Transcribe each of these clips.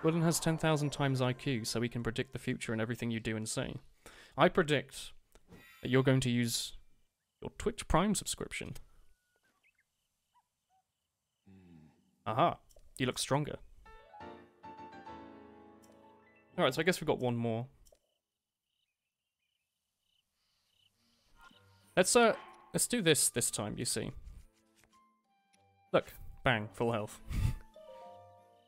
Woolen has 10,000 times IQ, so he can predict the future and everything you do and say. I predict that you're going to use your Twitch Prime subscription. Aha. You look stronger. Alright, so I guess we've got one more. Let's do this time, you see. Look. Bang. Full health.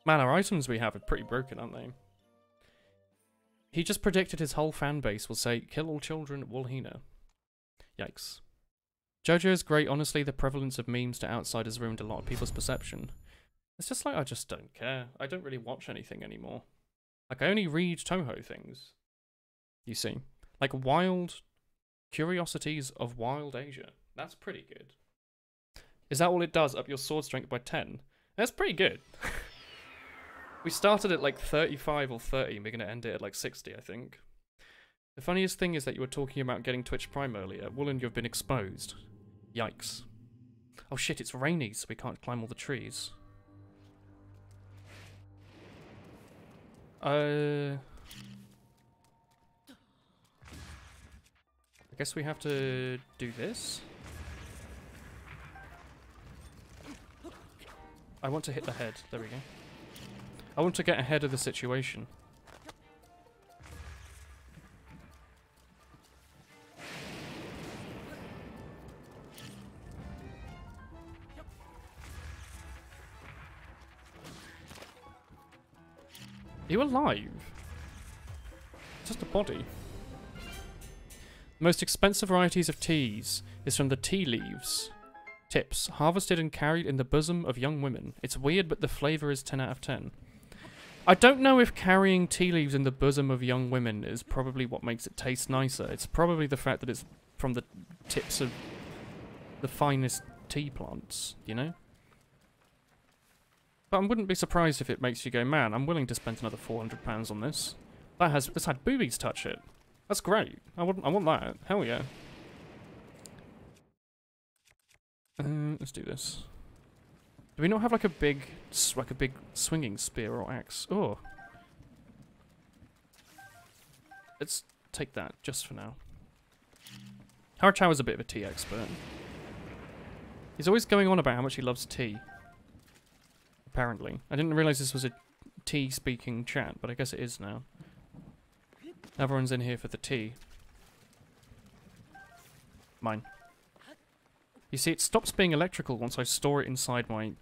Man, our items we have are pretty broken, aren't they? He just predicted his whole fan base will say, kill all children, Woolhina. Yikes. JoJo's great, honestly, the prevalence of memes to outsiders ruined a lot of people's perception. It's just like, I just don't care. I don't really watch anything anymore. Like, I only read Toho things. You see. Like, Wild Curiosities of Wild Asia. That's pretty good. Is that all it does? Up your sword strength by 10? That's pretty good. We started at like 35 or 30, and we're going to end it at like 60, I think. The funniest thing is that you were talking about getting Twitch Prime earlier. Woolen, you've been exposed. Yikes. Oh shit, it's rainy, so we can't climb all the trees. I guess we have to do this. I want to hit the head. There we go. I want to get ahead of the situation. Are you alive? Just a body. The most expensive varieties of teas is from the tea leaves. Tips. Harvested and carried in the bosom of young women. It's weird, but the flavour is 10 out of 10. I don't know if carrying tea leaves in the bosom of young women is probably what makes it taste nicer. It's probably the fact that it's from the tips of the finest tea plants, you know? But I wouldn't be surprised if it makes you go, man, I'm willing to spend another £400 on this. This had boobies touch it. That's great. I want that. Hell yeah. Let's do this. Do we not have like a big swinging spear or axe? Oh. Let's take that just for now. Harachow is a bit of a tea expert. He's always going on about how much he loves tea. Apparently. I didn't realise this was a tea-speaking chat, but I guess it is now. Everyone's in here for the tea. Mine. You see, it stops being electrical once I store it inside my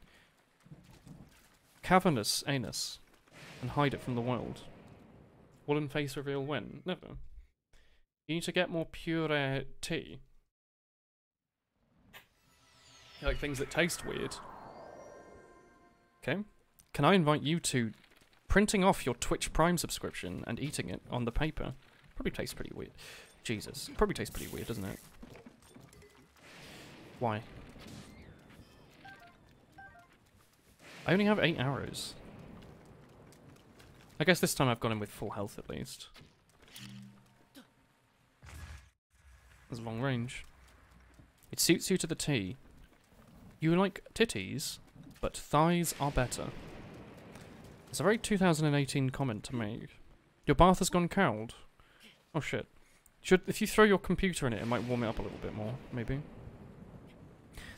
cavernous anus and hide it from the world. Woolen face reveal when? Never. You need to get more pure tea. You like things that taste weird. Okay. Can I invite you to printing off your Twitch Prime subscription and eating it on the paper? Probably tastes pretty weird. Jesus. Probably tastes pretty weird, doesn't it? Why? I only have 8 arrows. I guess this time I've gone in with full health at least. That's long range. It suits you to the T. You like titties, but thighs are better. It's a very 2018 comment to make. Your bath has gone cold. Oh shit. If you throw your computer in it, it might warm it up a little bit more, maybe.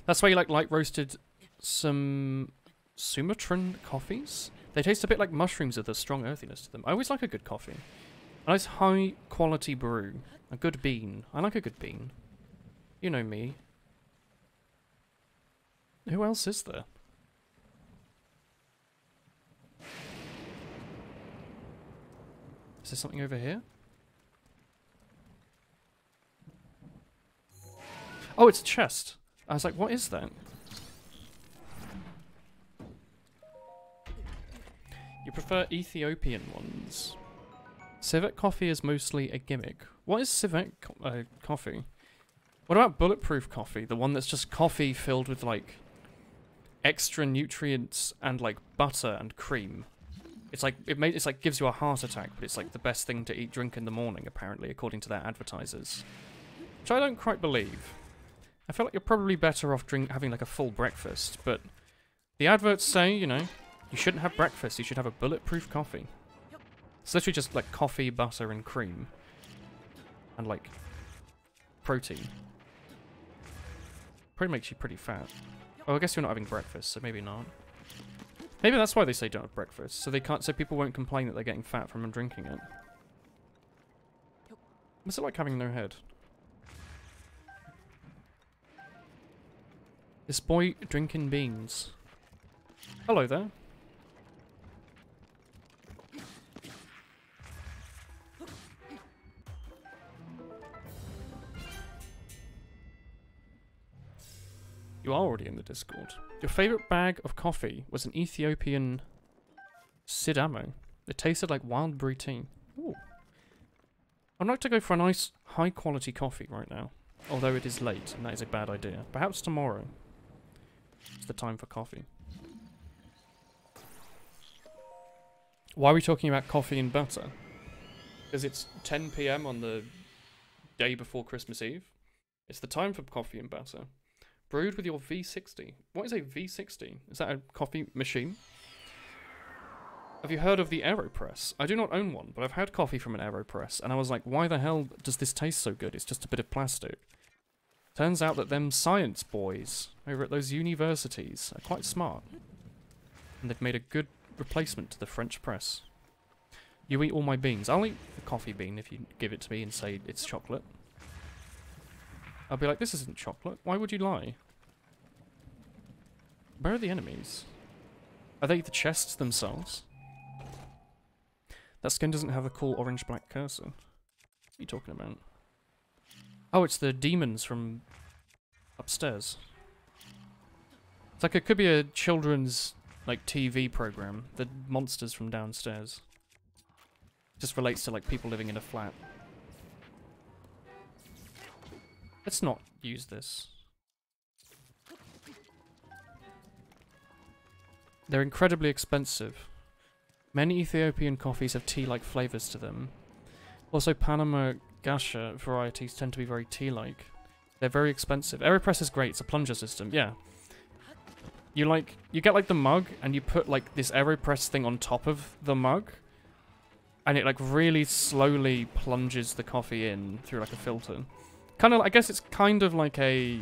That's why you like light roasted some Sumatran coffees. They taste a bit like mushrooms with a strong earthiness to them. I always like a good coffee. A nice high quality brew. A good bean. I like a good bean. You know me. Who else is there? Is there something over here? Oh, it's a chest. I was like, what is that? You prefer Ethiopian ones. Civet coffee is mostly a gimmick. What is civet coffee? What about bulletproof coffee? The one that's just coffee filled with, like, extra nutrients and, like, butter and cream. It's like, it's like gives you a heart attack, but it's like the best thing to drink in the morning, apparently, according to their advertisers. Which I don't quite believe. I feel like you're probably better off having like a full breakfast, but the adverts say, you know, You shouldn't have breakfast, you should have a bulletproof coffee. It's literally just like coffee, butter, and cream. And like protein. Probably makes you pretty fat. Oh, I guess you're not having breakfast, so maybe not. Maybe that's why they say don't have breakfast, so they can't, so people won't complain that they're getting fat from drinking it. What's it like having no head? This boy drinking beans. Hello there. You are already in the Discord. Your favourite bag of coffee was an Ethiopian Sidamo. It tasted like wild berry tea. Ooh. I'd like to go for a nice, high-quality coffee right now. Although it is late, and that is a bad idea. Perhaps tomorrow. It's the time for coffee. Why are we talking about coffee and butter? Because it's 10 PM on the day before Christmas Eve. It's the time for coffee and butter. Brewed with your V60. What is a V60? Is that a coffee machine? Have you heard of the AeroPress? I do not own one, but I've had coffee from an AeroPress, and I was like, why the hell does this taste so good? It's just a bit of plastic. Turns out that them science boys over at those universities are quite smart. And they've made a good replacement to the French press. You eat all my beans. I'll eat the coffee bean if you give it to me and say it's chocolate. I'll be like, this isn't chocolate. Why would you lie? Where are the enemies? Are they the chests themselves? That skin doesn't have a cool orange-black cursor. What are you talking about? Oh, it's the demons from upstairs. It's like it could be a children's like TV program. The monsters from downstairs. Just relates to like people living in a flat. Let's not use this. They're incredibly expensive. Many Ethiopian coffees have tea-like flavors to them. Also, Panama Gasha varieties tend to be very tea-like. They're very expensive. AeroPress is great. It's a plunger system. Yeah. You get like the mug, and you put like this AeroPress thing on top of the mug, and it like really slowly plunges the coffee in through like a filter. Kind of, I guess it's kind of like a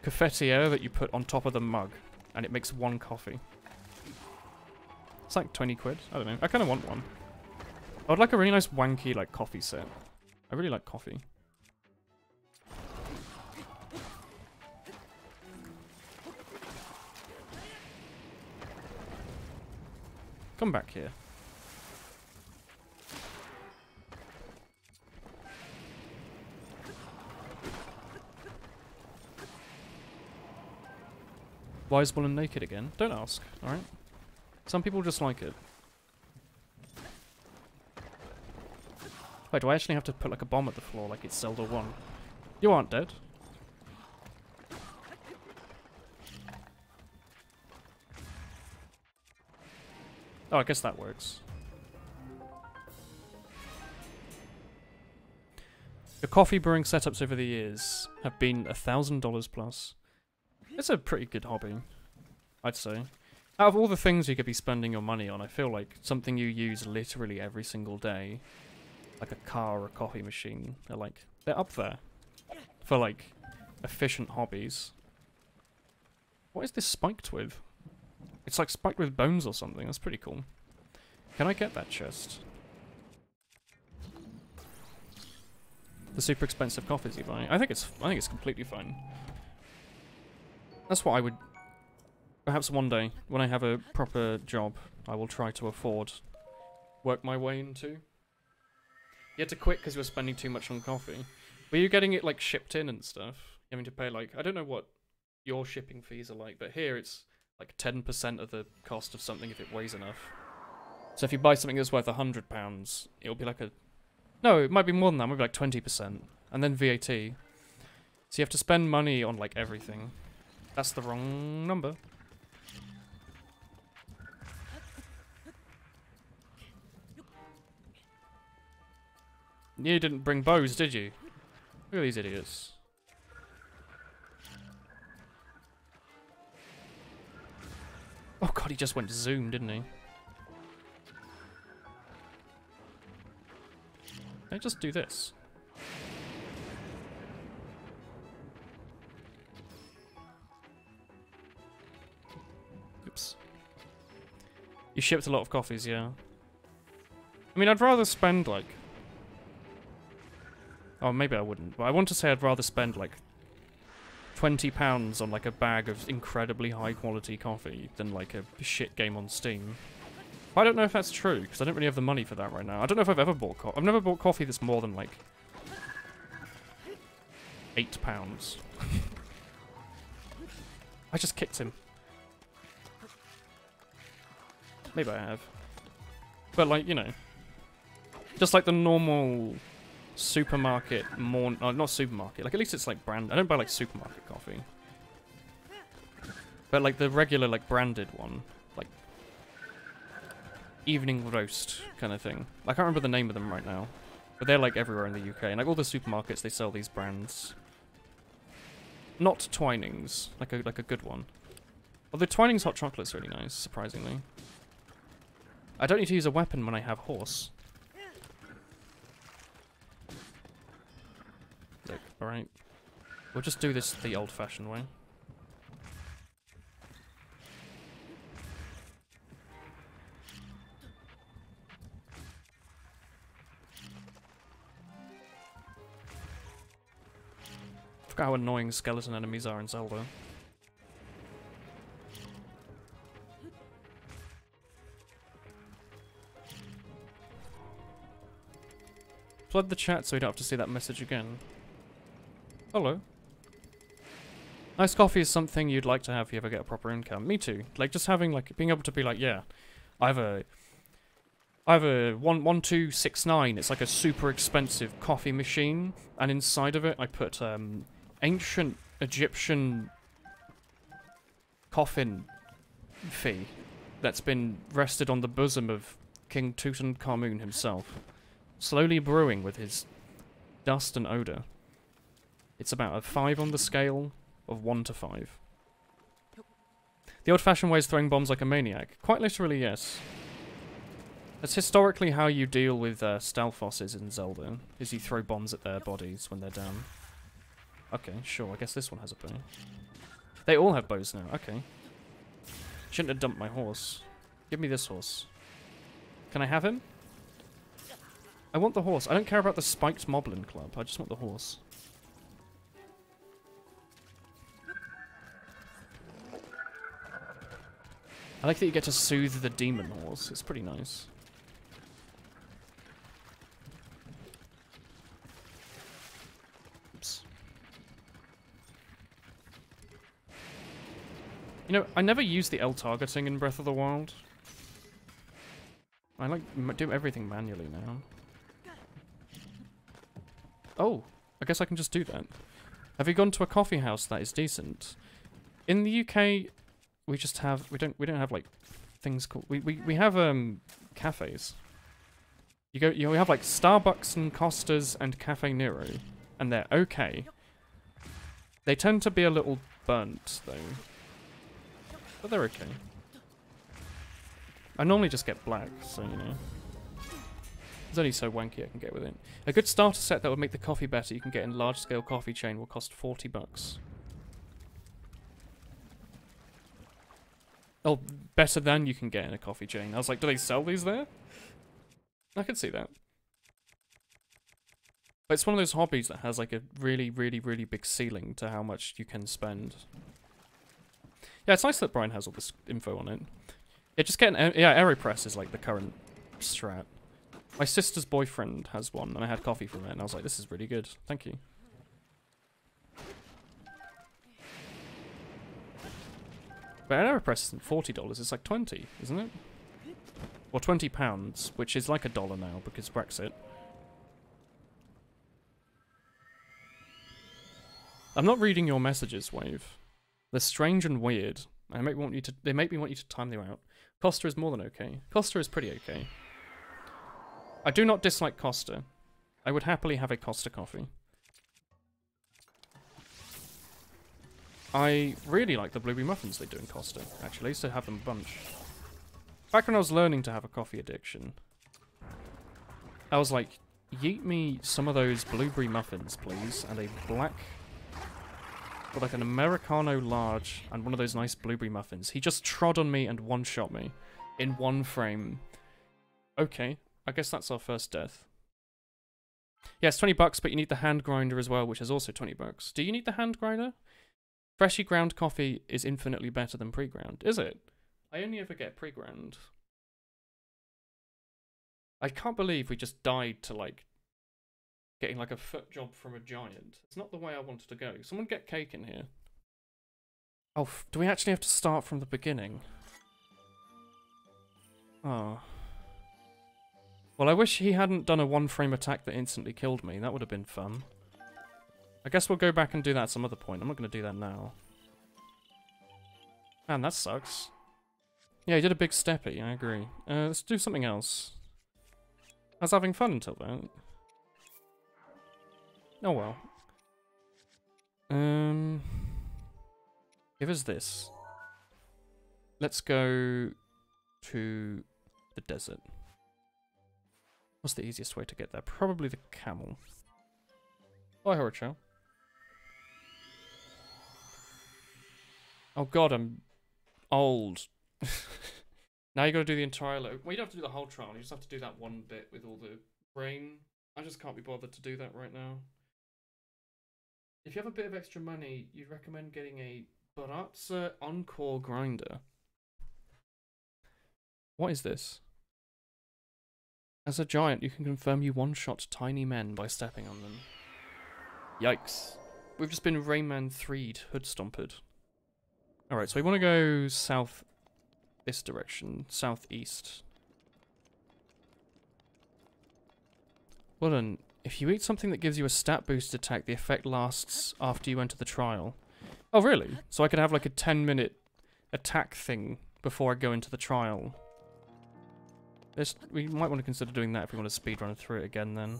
cafetiere that you put on top of the mug, and it makes one coffee. It's like 20 quid. I don't know. I kind of want one. I would like a really nice wanky like coffee set. I really like coffee. Come back here. Why is Woolen naked again? Don't ask, alright? Some people just like it. Wait, do I actually have to put like a bomb at the floor like it's Zelda 1? You aren't dead. Oh, I guess that works. The coffee brewing setups over the years have been $1,000 plus. It's a pretty good hobby, I'd say. Out of all the things you could be spending your money on, I feel like something you use literally every single day, like a car or a coffee machine, they're up there for like efficient hobbies. What is this spiked with? It's like spiked with bones or something. That's pretty cool. Can I get that chest? The super expensive coffees you buy. I think it's completely fine. That's what I would. Perhaps one day, when I have a proper job, I will try to afford work my way into. You had to quit because you were spending too much on coffee. Were you getting it like shipped in and stuff? You having to pay like, I don't know what your shipping fees are like, but here it's like 10% of the cost of something if it weighs enough. So if you buy something that's worth £100, it'll be like a... No, it might be more than that, maybe like 20%. And then VAT. So you have to spend money on like everything. That's the wrong number. You didn't bring bows, did you? Look at these idiots. Oh god, he just went zoom, didn't he? Can I just do this? Oops. You shipped a lot of coffees, yeah. I mean, I'd rather spend, like... Oh, maybe I wouldn't. But I want to say I'd rather spend, like, £20 on, like, a bag of incredibly high-quality coffee than, like, a shit game on Steam. But I don't know if that's true, because I don't really have the money for that right now. I don't know if I've ever bought coffee. I've never bought coffee that's more than, like... £8. I just kicked him. Maybe I have. But, like, you know... Just like the normal supermarket, not supermarket, like at least it's like brand. I don't buy like supermarket coffee. But like the regular like branded one, like evening roast kind of thing. I can't remember the name of them right now. But they're like everywhere in the UK. And like all the supermarkets, they sell these brands. Not Twinings, like a good one. Although Twinings hot chocolate's really nice, surprisingly. I don't need to use a weapon when I have horse. Like, alright. We'll just do this the old-fashioned way. I forgot how annoying skeleton enemies are in Zelda. Flood the chat so we don't have to see that message again. Hello. Nice coffee is something you'd like to have if you ever get a proper income. Me too. Like just having like being able to be like, yeah, I have a 1269. It's like a super expensive coffee machine, and inside of it I put ancient Egyptian coffin fee that's been rested on the bosom of King Tutankhamun himself, slowly brewing with his dust and odor. It's about a 5 on the scale of 1 to 5. The old-fashioned way is throwing bombs like a maniac. Quite literally, yes. That's historically how you deal with Stalfosses in Zelda, is you throw bombs at their bodies when they're down. Okay, sure, I guess this one has a bow. They all have bows now, okay. Shouldn't have dumped my horse. Give me this horse. Can I have him? I want the horse. I don't care about the spiked Moblin Club, I just want the horse. I like that you get to soothe the demon horse. It's pretty nice. Oops. You know, I never use the L targeting in Breath of the Wild. I like do everything manually now. Oh, I guess I can just do that. Have you gone to a coffee house that is decent? In the UK, we just have we don't have like things called we have cafes. You have like Starbucks and Costa's and Cafe Nero, and they're okay. They tend to be a little burnt though, but they're okay. I normally just get black, so you know. It's only so wanky I can get with it. A good starter set that would make the coffee better you can get in large-scale coffee chain will cost $40. Oh, better than you can get in a coffee chain. I was like, do they sell these there? I could see that. But it's one of those hobbies that has like a really, really, really big ceiling to how much you can spend. Yeah, it's nice that Brian has all this info on it. Yeah, just get an... Yeah, AeroPress is like the current strat. My sister's boyfriend has one, and I had coffee from it, and I was like, this is really good. Thank you. But AeroPress isn't $40, it's like 20, isn't it? Or £20, which is like $1 now, because Brexit. I'm not reading your messages, Wave. They're strange and weird. They make me want you to time them out. Costa is more than okay. Costa is pretty okay. I do not dislike Costa. I would happily have a Costa coffee. I really like the blueberry muffins they do in Costa, actually. I used to have them a bunch. Back when I was learning to have a coffee addiction, I was like, yeet me some of those blueberry muffins, please, and a black, or like an Americano large, and one of those nice blueberry muffins. He just trod on me and one-shot me in one frame. Okay, I guess that's our first death. Yeah, it's 20 bucks, but you need the hand grinder as well, which is also 20 bucks. Do you need the hand grinder? Freshly ground coffee is infinitely better than pre-ground. Is it? I only ever get pre-ground. I can't believe we just died to, like, getting, like, a foot job from a giant. It's not the way I wanted to go. Someone get cake in here. Oh, do we actually have to start from the beginning? Oh. Well, I wish he hadn't done a one-frame attack that instantly killed me. That would have been fun. I guess we'll go back and do that at some other point. I'm not going to do that now. Man, that sucks. Yeah, he did a big steppy, I agree. Let's do something else. I was having fun until then. Oh well. Give us this. Let's go to the desert. What's the easiest way to get there? Probably the camel. Bye, Horocho. Oh god, I'm old. Now you gotta do the entire well, you don't have to do the whole trial, you just have to do that one bit with all the brain. I just can't be bothered to do that right now. If you have a bit of extra money, you'd recommend getting a Baratza Encore grinder. What is this? As a giant, you can confirm you one-shot tiny men by stepping on them. Yikes. We've just been Rayman 3'd, hood stomped. Alright, so we want to go south this direction, southeast. Woolen, if you eat something that gives you a stat boost attack, the effect lasts after you enter the trial. Oh, really? So I could have like a 10-minute attack thing before I go into the trial. We might want to consider doing that if we want to speedrun through it again then.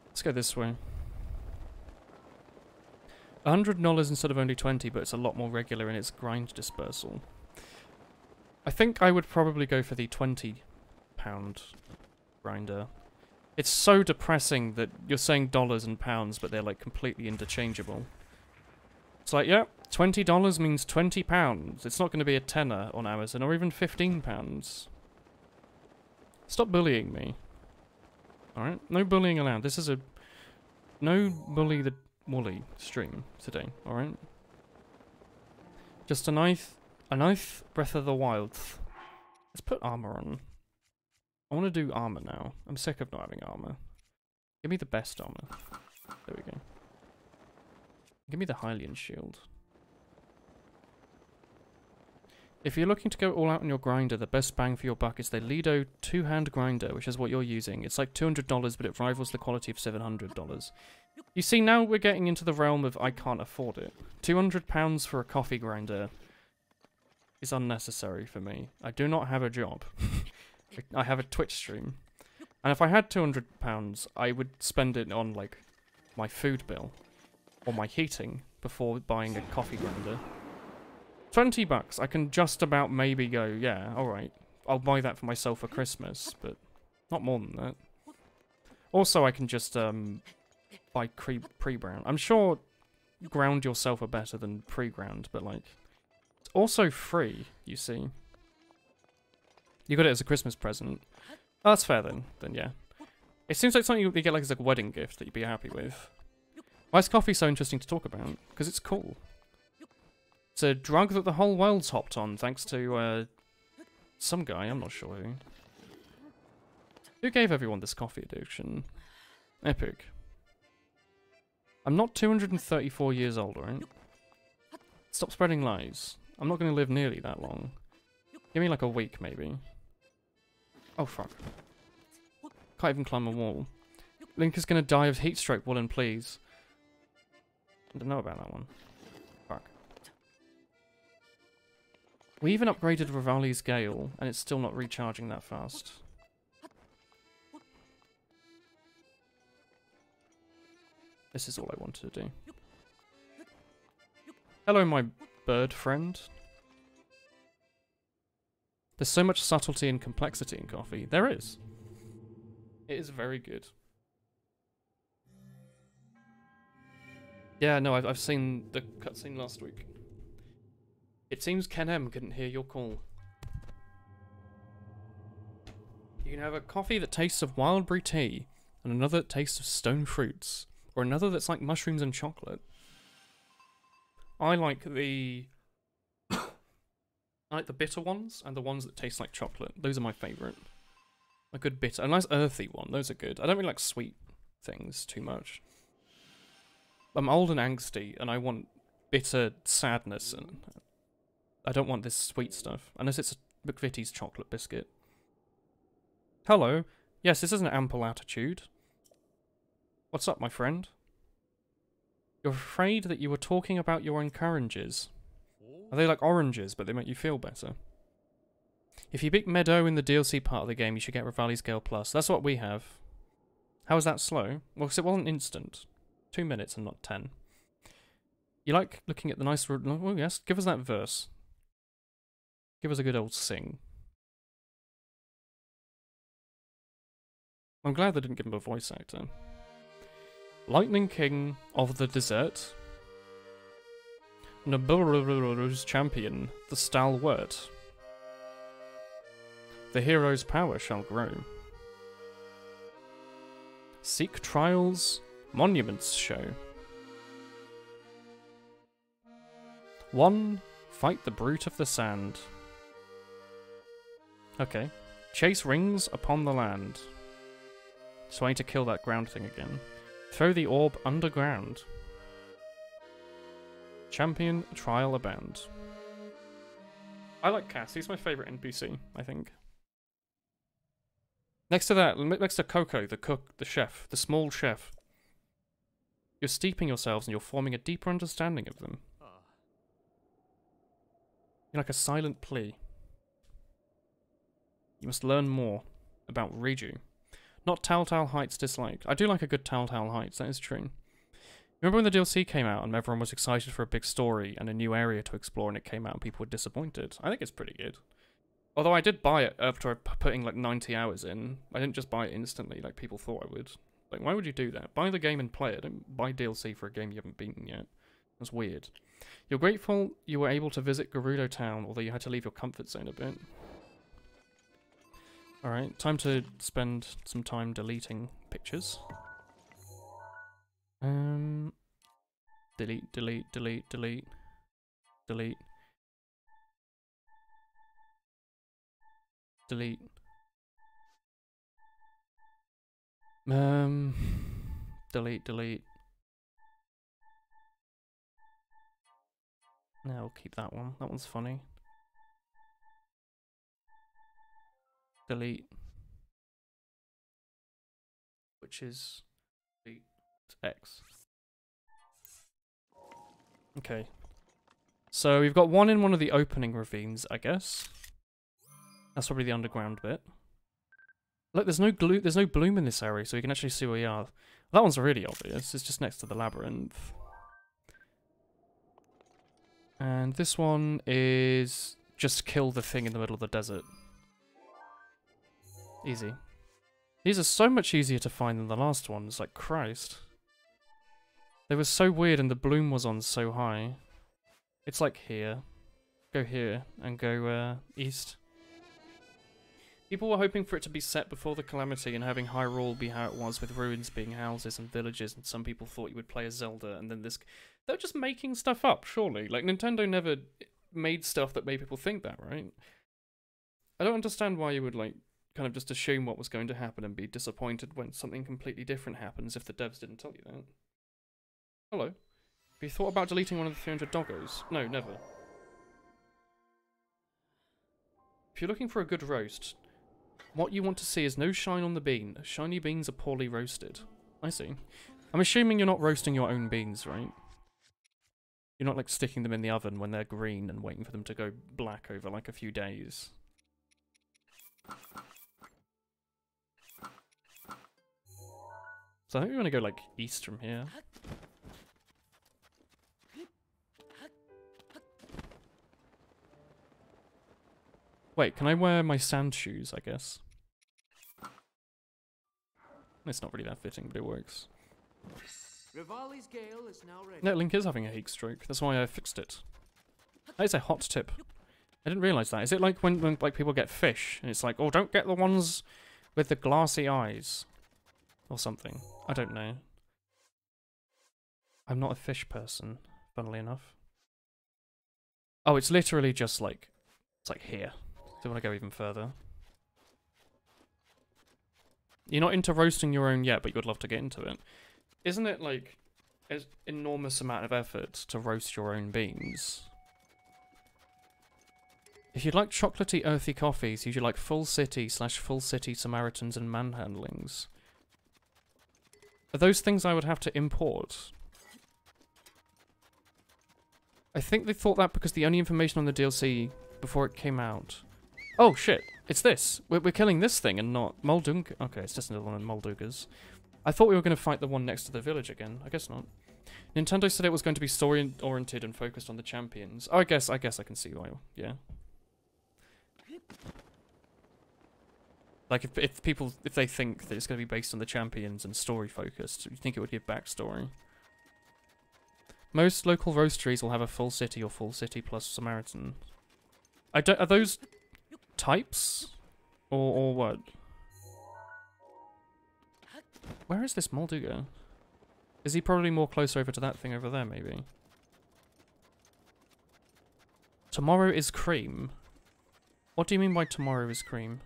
Let's go this way. $100 instead of only 20, but it's a lot more regular in its grind dispersal. I think I would probably go for the £20 grinder. It's so depressing that you're saying dollars and pounds, but they're like completely interchangeable. It's like, yeah, $20 means £20. It's not going to be a tenner on Amazon, or even £15. Stop bullying me. Alright? No bullying allowed. This is a no bully the woolly stream today, alright? Just a nice Breath of the Wild. Let's put armor on. I want to do armor now. I'm sick of not having armor. Give me the best armor. There we go. Give me the Hylian shield. If you're looking to go all out on your grinder, the best bang for your buck is the Lido two-hand grinder, which is what you're using. It's like $200, but it rivals the quality of $700. You see, now we're getting into the realm of I can't afford it. £200 for a coffee grinder is unnecessary for me. I do not have a job. I have a Twitch stream. And if I had £200, I would spend it on, like, my food bill or my heating before buying a coffee grinder. $20, I can just about maybe go, yeah, alright, I'll buy that for myself for Christmas, but not more than that. Also, I can just buy pre-ground. I'm sure ground yourself are better than pre-ground, but like, it's also free, you see. You got it as a Christmas present. Oh, that's fair then yeah. It seems like something you get like as a wedding gift that you'd be happy with. Why is coffee so interesting to talk about? Because it's cool. It's a drug that the whole world's hopped on, thanks to, some guy, I'm not sure who. Who gave everyone this coffee addiction? Epic. I'm not 234 years old, right? Stop spreading lies. I'm not going to live nearly that long. Give me like a week, maybe. Oh, fuck. Can't even climb a wall. Link is going to die of heat stroke, Woolen, please. I don't know about that one. Fuck. We even upgraded Rivali's Gale, and it's still not recharging that fast. This is all I wanted to do. Hello, my bird friend. There's so much subtlety and complexity in coffee. There is. It is very good. Yeah, no, I've seen the cutscene last week. It seems Ken M couldn't hear your call. You can have a coffee that tastes of wild berry tea, and another that tastes of stone fruits, or another that's like mushrooms and chocolate. I like the bitter ones and the ones that taste like chocolate. Those are my favourite. A good bitter, a nice earthy one. Those are good. I don't really like sweet things too much. I'm old and angsty, and I want bitter sadness, and I don't want this sweet stuff unless it's a McVitie's chocolate biscuit. Hello. Yes, this is an ample attitude. What's up, my friend? You're afraid that you were talking about your encourages. Are they like oranges, but they make you feel better? If you beat Meadow in the DLC part of the game, you should get Rivali Scale Plus. That's what we have. How is that slow? Well, because it wasn't instant. 2 minutes and not 10. You like looking at the nice... Oh, yes, give us that verse. Give us a good old sing. I'm glad they didn't give him a voice actor. Lightning King of the Desert. Naburu's champion, the stalwart. The hero's power shall grow. Seek trials, monuments show. 1. Fight the brute of the sand. Okay. Chase rings upon the land. So I need to kill that ground thing again. Throw the orb underground. Champion trial abound. I like Cass. He's my favourite NPC, I think. Next to that, next to Coco, the cook, the chef, the small chef. You're steeping yourselves and you're forming a deeper understanding of them. You're like a silent plea. You must learn more about Reiju. Not Telltale Heights disliked. I do like a good Telltale Heights, that is true. Remember when the DLC came out and everyone was excited for a big story and a new area to explore and it came out and people were disappointed? I think it's pretty good. Although I did buy it after putting like 90 hours in. I didn't just buy it instantly like people thought I would. Like, why would you do that? Buy the game and play it. Don't buy DLC for a game you haven't beaten yet. That's weird. You're grateful you were able to visit Gerudo Town, although you had to leave your comfort zone a bit. Alright, time to spend some time deleting pictures. Delete, delete, delete, delete, delete. Delete. Delete, delete. No, we'll keep that one. That one's funny. Delete. Which is delete X. Okay. So we've got one in one of the opening ravines, I guess. That's probably the underground bit. Look, there's no glue, there's no bloom in this area, so you can actually see where we are. That one's really obvious. It's just next to the labyrinth. And this one is just kill the thing in the middle of the desert. Easy. These are so much easier to find than the last ones, like Christ. They were so weird and the bloom was on so high. It's like here. Go here and go east. People were hoping for it to be set before the Calamity and having Hyrule be how it was with ruins being houses and villages, and some people thought you would play as Zelda, and then this... They're just making stuff up, surely. Like, Nintendo never made stuff that made people think that, right? I don't understand why you would, like, kind of just assume what was going to happen and be disappointed when something completely different happens if the devs didn't tell you that. Hello. Have you thought about deleting one of the 300 doggos? No, never. If you're looking for a good roast, what you want to see is no shine on the bean. Shiny beans are poorly roasted. I see. I'm assuming you're not roasting your own beans, right? You're not like sticking them in the oven when they're green and waiting for them to go black over like a few days. So I think we want to go like east from here. Wait, can I wear my sand shoes, I guess? It's not really that fitting, but it works. Rivali's gale is now ready. No, Link is having a heat stroke. That's why I fixed it. That is a hot tip. I didn't realise that. Is it like when like people get fish, and it's like, oh, don't get the ones with the glassy eyes? Or something. I don't know. I'm not a fish person, funnily enough. Oh, it's literally just like... It's like here. Do you want to go even further? You're not into roasting your own yet, but you would love to get into it. Isn't it like an enormous amount of effort to roast your own beans? If you'd like chocolatey, earthy coffees, you'd like full city / full city Samaritans and manhandlings. Are those things I would have to import? I think they thought that because the only information on the DLC before it came out... Oh shit, it's this! We're killing this thing and not Moldung. Okay, it's just another one of Moldugas. I thought we were going to fight the one next to the village again. I guess not. Nintendo said it was going to be story-oriented and focused on the champions. Oh, I guess I can see why, yeah. Like, if they think that it's going to be based on the champions and story-focused, you think it would give backstory. Most local roasteries will have a full city or full city plus Samaritan. Are those types? Or what? Where is this Molduga? Is he probably more close over to that thing over there, maybe? Tomorrow is cream. What do you mean by tomorrow is cream?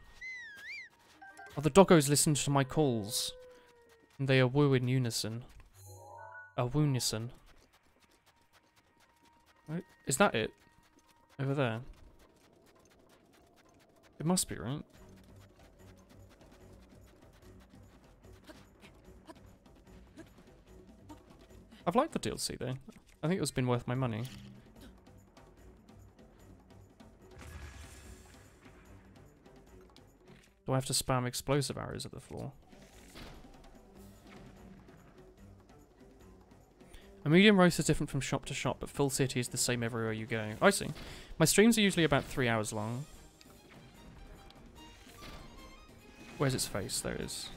Oh, the doggos listened to my calls. And they are woo in unison. A woonison. Right. Is that it? Over there? It must be, right? I've liked the DLC though. I think it's been worth my money. Do I have to spam explosive arrows at the floor? A medium roast is different from shop to shop, but full city is the same everywhere you go. I see. My streams are usually about 3 hours long. Where's its face? There it is.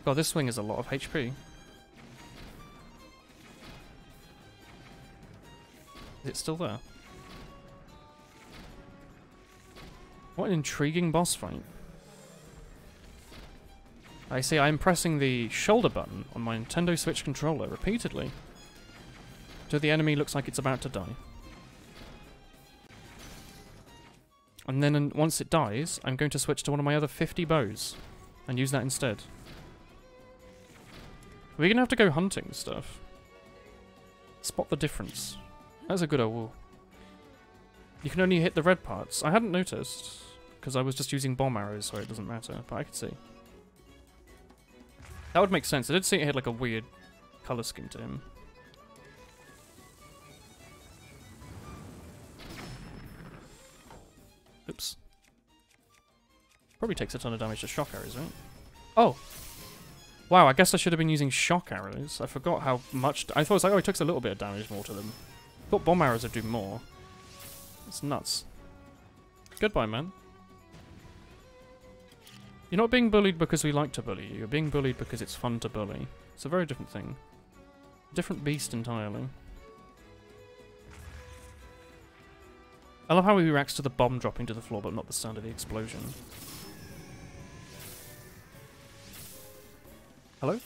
God, this swing is a lot of HP. Is it still there? What an intriguing boss fight. I see, I'm pressing the shoulder button on my Nintendo Switch controller repeatedly. Till the enemy looks like it's about to die. And then once it dies, I'm going to switch to one of my other 50 bows. And use that instead. We're gonna have to go hunting stuff. Spot the difference. That's a good old woo. You can only hit the red parts. I hadn't noticed. Because I was just using bomb arrows, so it doesn't matter. But I could see. That would make sense. I did see it had like a weird colour scheme to him. Oops. Probably takes a ton of damage to shock arrows, right? Oh! Wow, I guess I should have been using shock arrows. I forgot how much... I thought it was like, oh, it takes a little bit of damage more to them. I thought bomb arrows would do more. It's nuts. Goodbye, man. You're not being bullied because we like to bully you. You're being bullied because it's fun to bully. It's a very different thing. Different beast entirely. I love how he reacts to the bomb dropping to the floor, but not the sound of the explosion. Hello?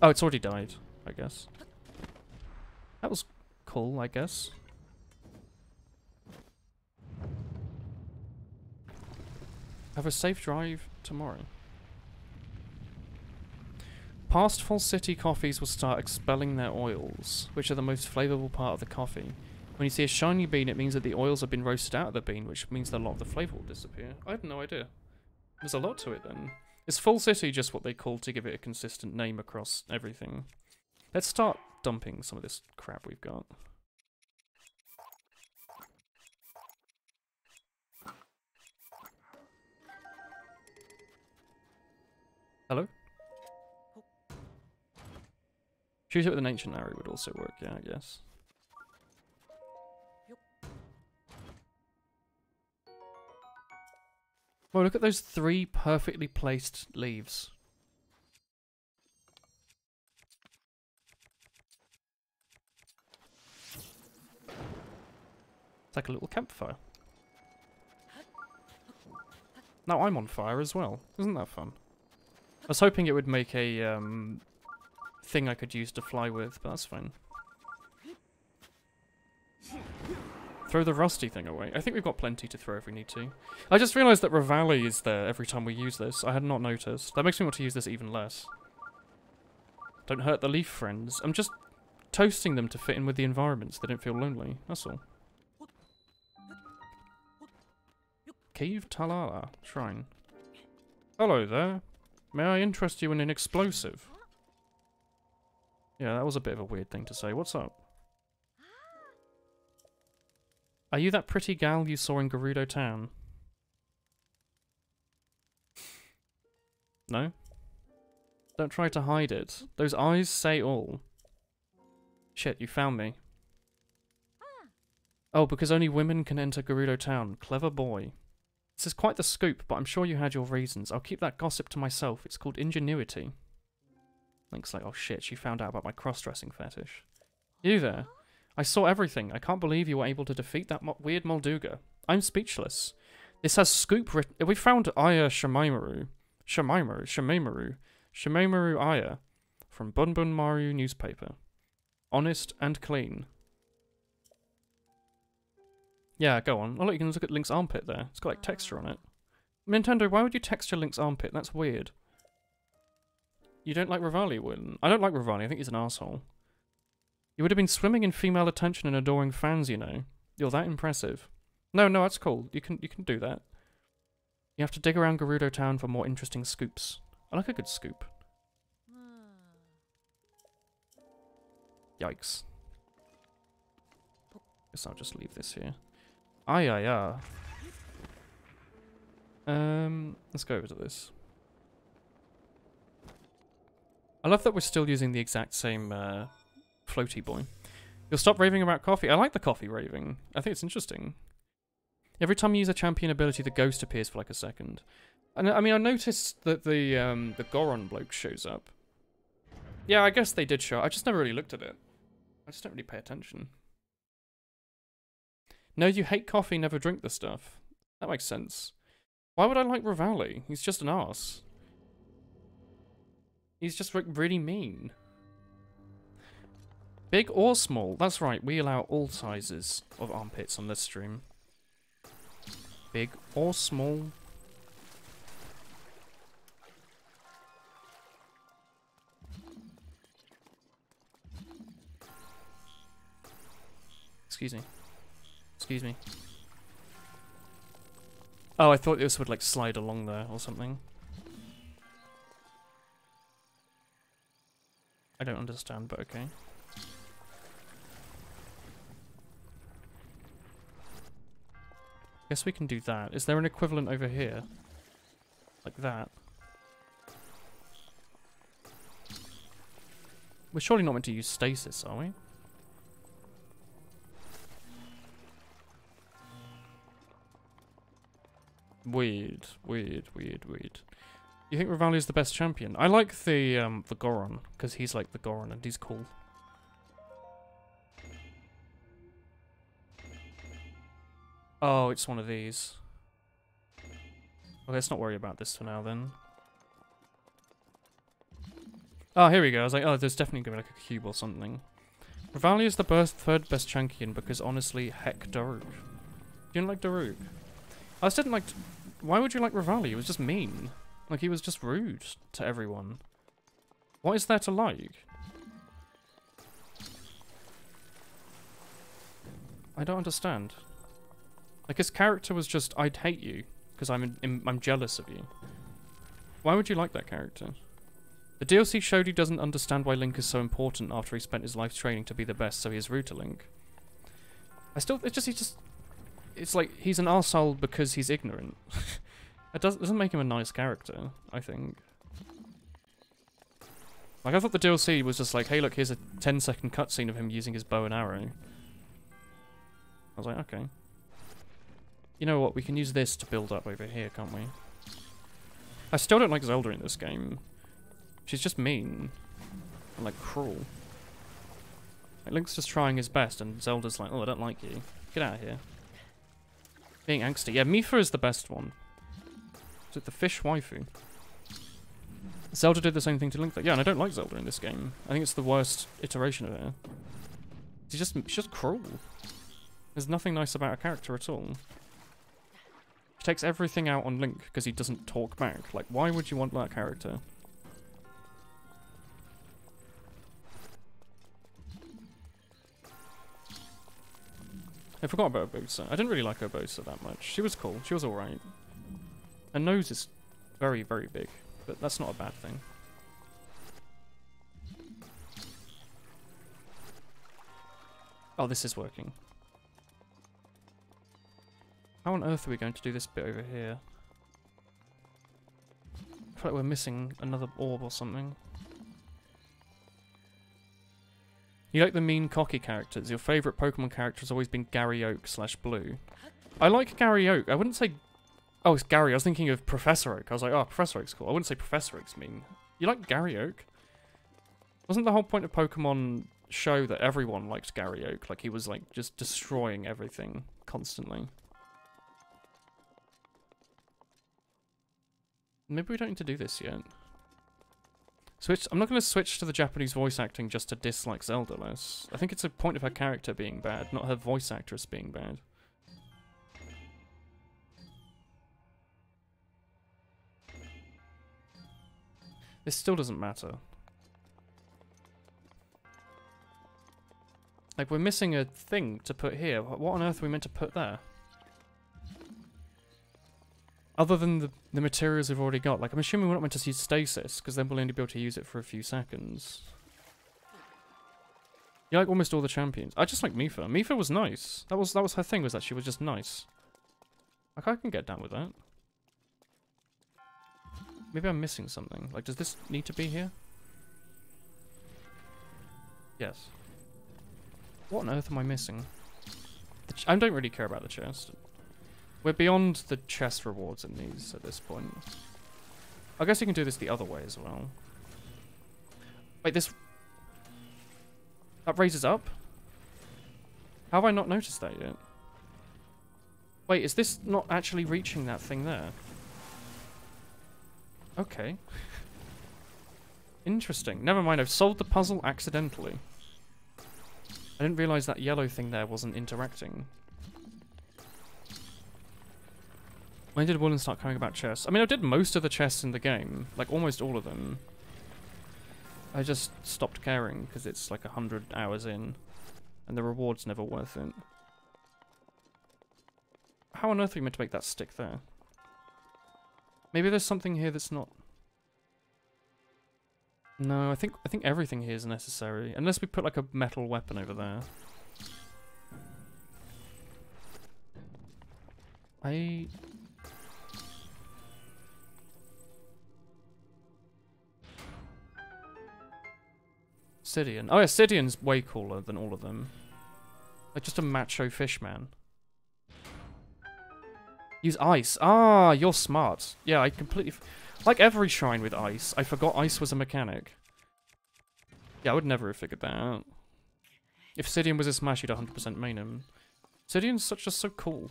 Oh, it's already died, I guess. That was cool, I guess. Have a safe drive tomorrow. Past full city coffees will start expelling their oils, which are the most flavourable part of the coffee. When you see a shiny bean, it means that the oils have been roasted out of the bean, which means that a lot of the flavour will disappear. I had no idea. There's a lot to it then. Is full city just what they call to give it a consistent name across everything? Let's start dumping some of this crap we've got. Hello? Shoot it with an ancient arrow would also work, yeah, I guess. Well, look at those 3 perfectly placed leaves. It's like a little campfire. Now I'm on fire as well. Isn't that fun? I was hoping it would make a thing I could use to fly with, but that's fine. Throw the rusty thing away. I think we've got plenty to throw if we need to. I just realised that Revali is there every time we use this. I had not noticed. That makes me want to use this even less. Don't hurt the leaf friends. I'm just toasting them to fit in with the environment so they don't feel lonely. That's all. Cave Talala Shrine. Hello there. May I interest you in an explosive? Yeah, that was a bit of a weird thing to say. What's up? Are you that pretty gal you saw in Gerudo Town? No? Don't try to hide it. Those eyes say all. Shit, you found me. Oh, because only women can enter Gerudo Town. Clever boy. This is quite the scoop, but I'm sure you had your reasons. I'll keep that gossip to myself. It's called ingenuity. Link's like, oh shit, she found out about my cross-dressing fetish. You there? I saw everything. I can't believe you were able to defeat that weird Molduga. I'm speechless. This has scoop written... We found Aya Shimeimaru. Shimeimaru Aya. From Bunbun Maru newspaper. Honest and clean. Yeah, go on. Oh look, you can look at Link's armpit there. It's got like texture on it. Nintendo, why would you texture Link's armpit? That's weird. You don't like Revali, Woolen? I don't like Revali. I think he's an asshole. You would have been swimming in female attention and adoring fans, you know. You're that impressive. No, that's cool. You can do that. You have to dig around Gerudo Town for more interesting scoops. I like a good scoop. Yikes. Guess I'll just leave this here. Let's go over to this. I love that we're still using the exact same floaty boy. You'll stop raving about coffee. I like the coffee raving. I think it's interesting. Every time you use a champion ability, the ghost appears for like a second. And I mean, I noticed that the Goron bloke shows up. Yeah, I guess they did show up. I just never really looked at it. I just don't really pay attention. No, you hate coffee, never drink the stuff. That makes sense. Why would I like Revali? He's just an arse. He's just like really mean. Big or small? That's right, we allow all sizes of armpits on this stream. Big or small. Excuse me. Excuse me. Oh, I thought this would like slide along there or something. I don't understand, but okay. Guess we can do that. Is there an equivalent over here? Like that? We're surely not meant to use stasis, are we? Weird. You think Revali is the best champion? I like the Goron, because he's like the Goron and he's cool. Oh, it's one of these. Well, let's not worry about this for now then. Oh, here we go. I was like, oh, there's definitely going to be like a cube or something. Revali is the third best champion because honestly, heck Daruk. You don't like Daruk? I just didn't like... Why would you like Revali? He was just mean. Like, he was just rude to everyone. What is there to like? I don't understand. Like, his character was just, I'd hate you, because I'm jealous of you. Why would you like that character? The DLC showed he doesn't understand why Link is so important after he spent his life training to be the best, so he is rude to Link. It's like, he's an arsehole because he's ignorant. It doesn't make him a nice character, I think. Like, I thought the DLC was just like, hey look, here's a 10-second cutscene of him using his bow and arrow. I was like, okay. You know what, we can use this to build up over here, can't we? I still don't like Zelda in this game. She's just mean. And, like, cruel. Like, Link's just trying his best, and Zelda's like, oh, I don't like you. Get out of here. Being angsty. Yeah, Mipha is the best one. Is it the fish waifu? Zelda did the same thing to Link. Yeah, and I don't like Zelda in this game. I think it's the worst iteration of her. She's just cruel. There's nothing nice about her character at all. She takes everything out on Link because he doesn't talk back. Like, why would you want that character? I forgot about Urbosa. I didn't really like Urbosa that much. She was cool. She was alright. Her nose is very, very big, but that's not a bad thing. Oh, this is working. How on earth are we going to do this bit over here? I feel like we're missing another orb or something. You like the mean, cocky characters. Your favourite Pokemon character has always been Gary Oak / Blue. I like Gary Oak. I wouldn't say... Oh, it's Gary. I was thinking of Professor Oak. I was like, oh, Professor Oak's cool. I wouldn't say Professor Oak's mean. You like Gary Oak? Wasn't the whole point of Pokemon show that everyone liked Gary Oak? Like, he was, like, just destroying everything constantly. Maybe we don't need to do this yet. I'm not going to switch to the Japanese voice acting just to dislike Zelda less. I think it's a point of her character being bad, not her voice actress being bad. This still doesn't matter. Like, we're missing a thing to put here. What on earth are we meant to put there? Other than the materials we've already got. Like, I'm assuming we're not meant to use stasis, because then we'll only be able to use it for a few seconds. You like almost all the champions. I just like Mipha. Mipha was nice. That was her thing, was that she was just nice. Like, I can get down with that. Maybe I'm missing something. Like, does this need to be here? Yes. What on earth am I missing? I don't really care about the chest. We're beyond the chest rewards in these at this point. I guess you can do this the other way as well. Wait, this... That raises up? How have I not noticed that yet? Wait, is this not actually reaching that thing there? Okay. Interesting. Never mind, I've solved the puzzle accidentally. I didn't realise that yellow thing there wasn't interacting. When did Woolen start caring about chests? I mean, I did most of the chests in the game. Like, almost all of them. I just stopped caring, because it's like 100 hours in. And the reward's never worth it. How on earth are we meant to make that stick there? Maybe there's something here that's not... No, I think everything here is necessary. Unless we put like a metal weapon over there. Sidian. Oh yeah, Sidian's way cooler than all of them. Like just a macho fish man. Use ice. Ah, you're smart. Yeah, I completely... Like every shrine with ice, I forgot ice was a mechanic. Yeah, I would never have figured that out. If Sidian was a smash, you'd 100% main him. Sidian's just so cool.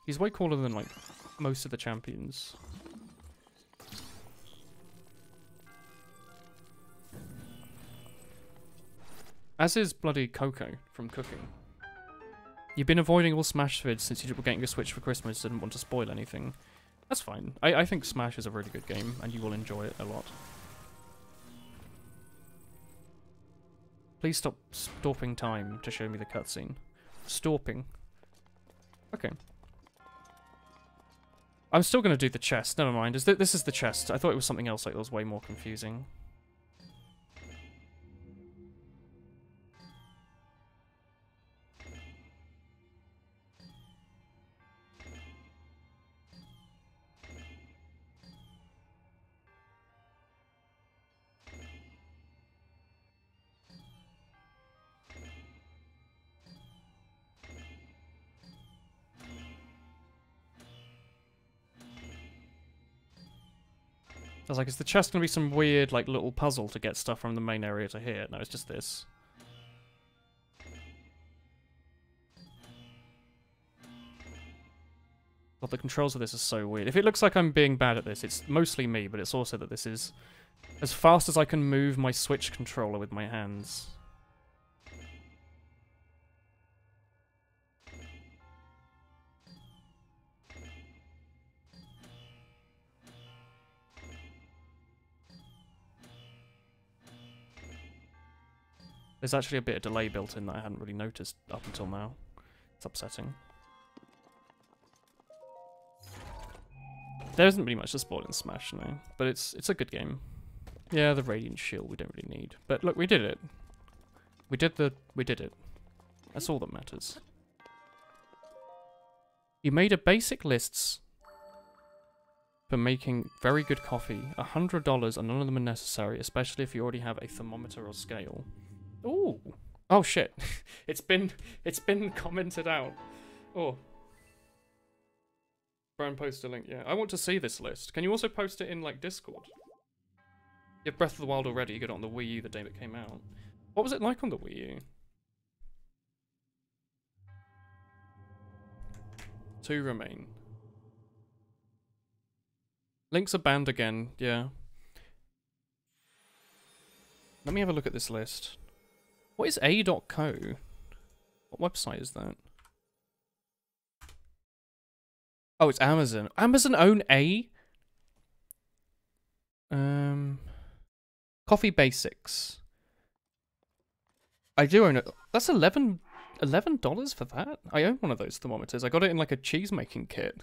He's way cooler than, like, most of the champions. As is bloody Coco from Cooking. You've been avoiding all Smash vids since you were getting a Switch for Christmas, didn't want to spoil anything. That's fine. I think Smash is a really good game, and you will enjoy it a lot. Please stop stopping time to show me the cutscene. Stopping. Okay. I'm still going to do the chest. Never mind. This is the chest. I thought it was something else, like it was way more confusing. I was like, is the chest gonna be some weird, like, little puzzle to get stuff from the main area to here? No, it's just this. God, the controls of this are so weird. If it looks like I'm being bad at this, it's mostly me, but it's also that this is as fast as I can move my Switch controller with my hands. There's actually a bit of delay built in that I hadn't really noticed up until now. It's upsetting. There isn't really much to spoil in Smash, no. But it's a good game. Yeah, the Radiant Shield we don't really need. But look, we did it. We did it. That's all that matters. You made a basic lists for making very good coffee. $100 and none of them are necessary, especially if you already have a thermometer or scale. Ooh. Oh shit. It's been commented out. Oh. Brian, post a link, yeah. I want to see this list. Can you also post it in, like, Discord? You have Breath of the Wild already, you got it on the Wii U the day it came out. What was it like on the Wii U? 2 remain. Links are banned again, yeah. Let me have a look at this list. What is A.co? What website is that? Oh, it's Amazon. Amazon own A? Coffee Basics. I do own it. That's $11 for that? I own one of those thermometers. I got it in like a cheese making kit.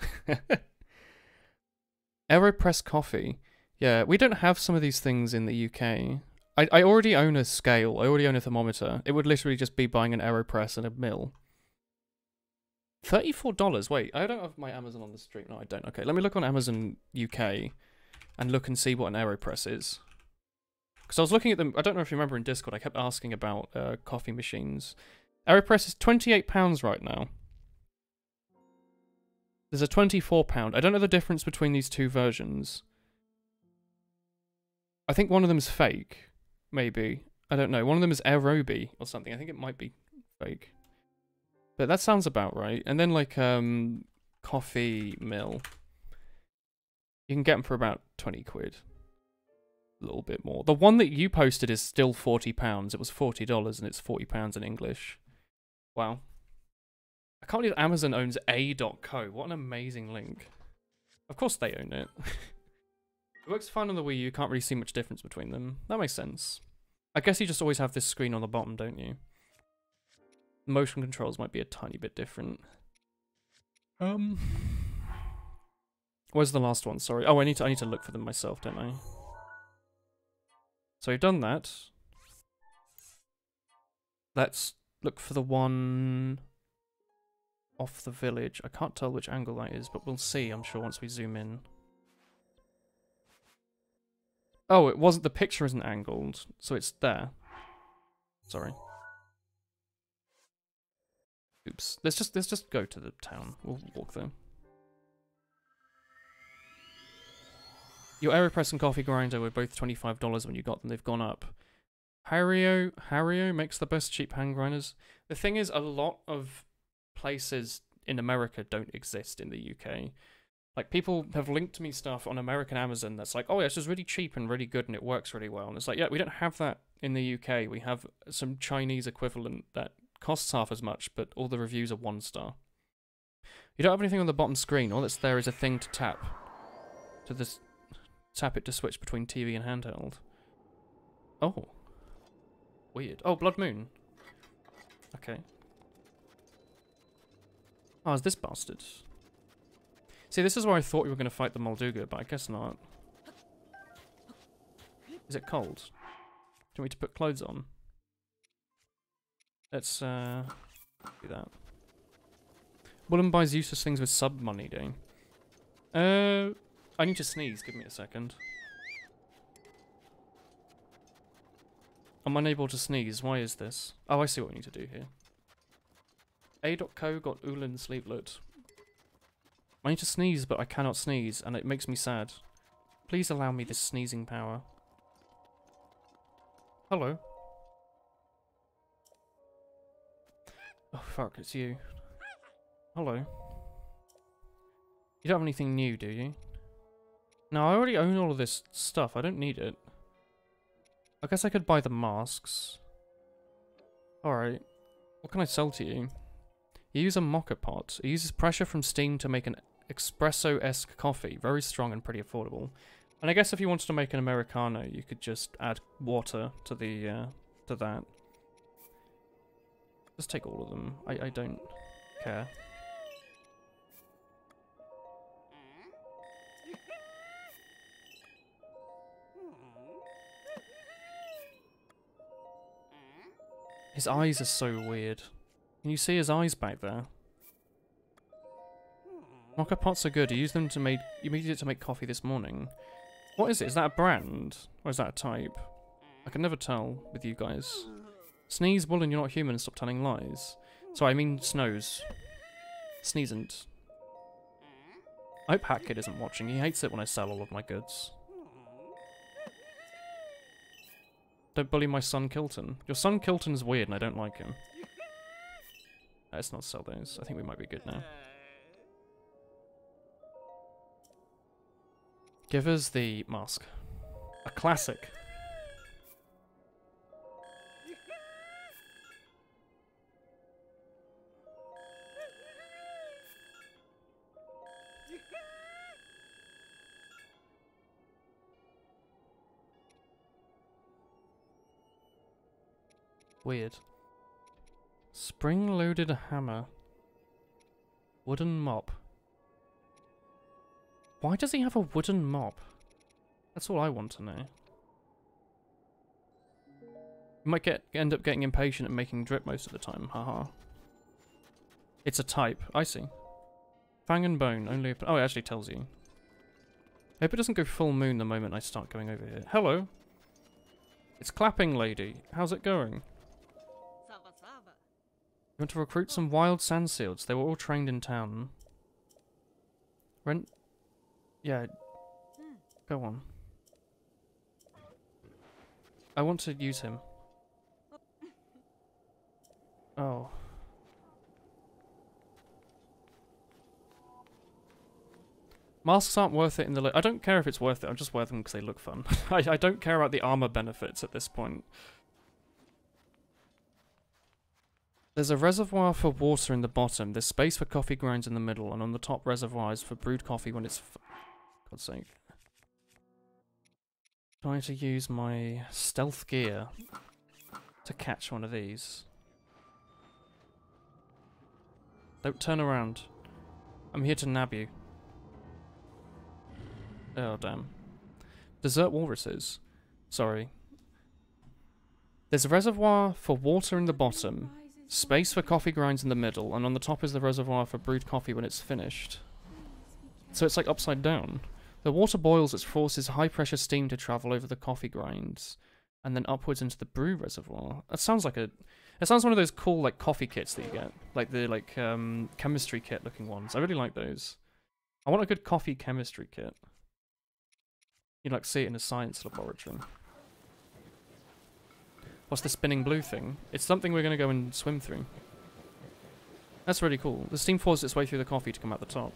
AeroPress coffee. Yeah, we don't have some of these things in the UK. I already own a scale. I already own a thermometer. It would literally just be buying an AeroPress and a mill. $34? Wait, I don't have my Amazon on the stream. No, I don't. Okay, let me look on Amazon UK and look and see what an AeroPress is. Because I was looking at them, I don't know if you remember in Discord, I kept asking about coffee machines. AeroPress is £28 right now. There's a £24. I don't know the difference between these two versions. I think one of them is fake, maybe. I don't know. One of them is Aerobi or something. I think it might be fake. But that sounds about right. And then like coffee mill. You can get them for about 20 quid. A little bit more. The one that you posted is still £40. It was $40 and it's £40 in English. Wow. I can't believe Amazon owns A.co. What an amazing link. Of course they own it. It works fine on the Wii U. Can't really see much difference between them. That makes sense. I guess you just always have this screen on the bottom, don't you? Motion controls might be a tiny bit different. Where's the last one? Sorry. Oh, I need to look for them myself, don't I? So we've done that. Let's look for the one off the village. I can't tell which angle that is, but we'll see, I'm sure, once we zoom in. Oh, it wasn't. The picture isn't angled, so it's there. Sorry. Oops. Let's just go to the town. We'll walk there. Your AeroPress and coffee grinder were both $25 when you got them. They've gone up. Hario makes the best cheap hand grinders. The thing is, a lot of places in America don't exist in the UK. Like, people have linked to me stuff on American Amazon that's like, oh, yeah, it's just really cheap and really good and it works really well. And it's like, yeah, we don't have that in the UK. We have some Chinese equivalent that costs half as much, but all the reviews are 1 star. You don't have anything on the bottom screen. All that's there is a thing to tap. Tap it to switch between TV and handheld. Oh. Weird. Oh, Blood Moon. Okay. Oh, is this bastard? See, this is where I thought we were going to fight the Molduga, but I guess not. Is it cold? Do you want me to put clothes on? Let's, do that. Woolen buys useless things with sub money, do you? I need to sneeze, give me a second. I'm unable to sneeze, why is this? Oh, I see what we need to do here. A.co got Woolen sleeplet. I need to sneeze, but I cannot sneeze, and it makes me sad. Please allow me this sneezing power. Hello. Oh fuck, it's you. Hello. You don't have anything new, do you? No, I already own all of this stuff. I don't need it. I guess I could buy the masks. Alright. What can I sell to you? You use a mocha pot. It uses pressure from steam to make an espresso-esque coffee. Very strong and pretty affordable. And I guess if you wanted to make an Americano, you could just add water to the, to that. Just take all of them. I don't care. His eyes are so weird. Can you see his eyes back there? Mocha pots are good. You used them to make. You used it to make coffee this morning. What is it? Is that a brand or is that a type? I can never tell with you guys. Sneeze, Woolen, you're not human. Stop telling lies. Sorry, I mean snows. Sneezant. I hope Hat Kid isn't watching. He hates it when I sell all of my goods. Don't bully my son Kilton. Your son Kilton's weird and I don't like him. Let's not sell those. I think we might be good now. Give us the mask. A classic. Weird. Spring-loaded hammer. Wooden mop. Why does he have a wooden mop? That's all I want to know. You might end up getting impatient and making drip most of the time, haha. It's a type, I see. Fang and bone, only oh, it actually tells you. I hope it doesn't go full moon the moment I start going over here. Hello! It's Clapping Lady. How's it going? You want to recruit some wild sand seals. They were all trained in town. Rent... Yeah. Go on. I want to use him. Oh. Masks aren't worth it in the... I don't care if it's worth it. I just wear them because they look fun. I don't care about the armor benefits at this point. There's a reservoir for water in the bottom. There's space for coffee grinds in the middle, and on the top reservoirs for brewed coffee when it's... God's sake. Trying to use my stealth gear to catch one of these. Don't turn around. I'm here to nab you. Oh, damn. Desert walruses. Sorry. There's a reservoir for water in the bottom. Space for coffee grinds in the middle, and on the top is the reservoir for brewed coffee when it's finished. So it's like upside down. The water boils, it forces high-pressure steam to travel over the coffee grinds, and then upwards into the brew reservoir. That sounds like a... It sounds one of those cool, like, coffee kits that you get. Like the, chemistry kit-looking ones. I really like those. I want a good coffee chemistry kit. You'd, like, see it in a science laboratory. What's the spinning blue thing? It's something we're going to go and swim through. That's really cool. The steam forces its way through the coffee to come out the top.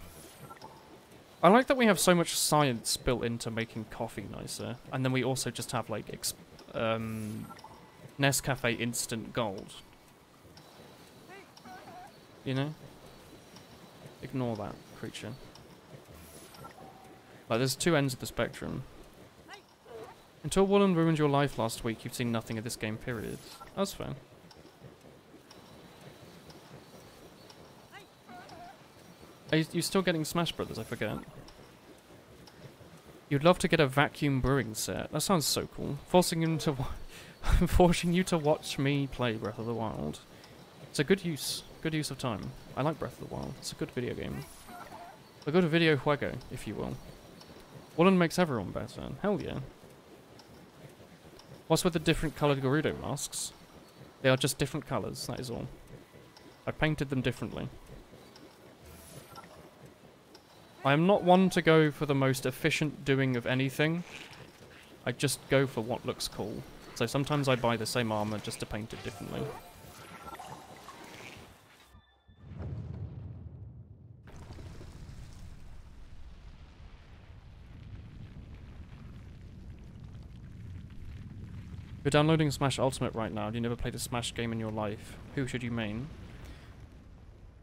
I like that we have so much science built into making coffee nicer. And then we also just have, like, Nescafe instant gold. You know? Ignore that creature. Like, there's two ends of the spectrum. Until Woolen ruined your life last week, you've seen nothing of this game, period. That's fair. Are you still getting Smash Brothers? I forget. You'd love to get a vacuum brewing set. That sounds so cool. Forcing you to watch me play Breath of the Wild. It's a good use of time. I like Breath of the Wild. It's a good video game. A good video juego, if you will. Woolen makes everyone better. Hell yeah. What's with the different coloured Gerudo masks? They are just different colours, that is all. I painted them differently. I am not one to go for the most efficient doing of anything. I just go for what looks cool. So sometimes I buy the same armor just to paint it differently. You're downloading Smash Ultimate right now and you never played a Smash game in your life. Who should you main?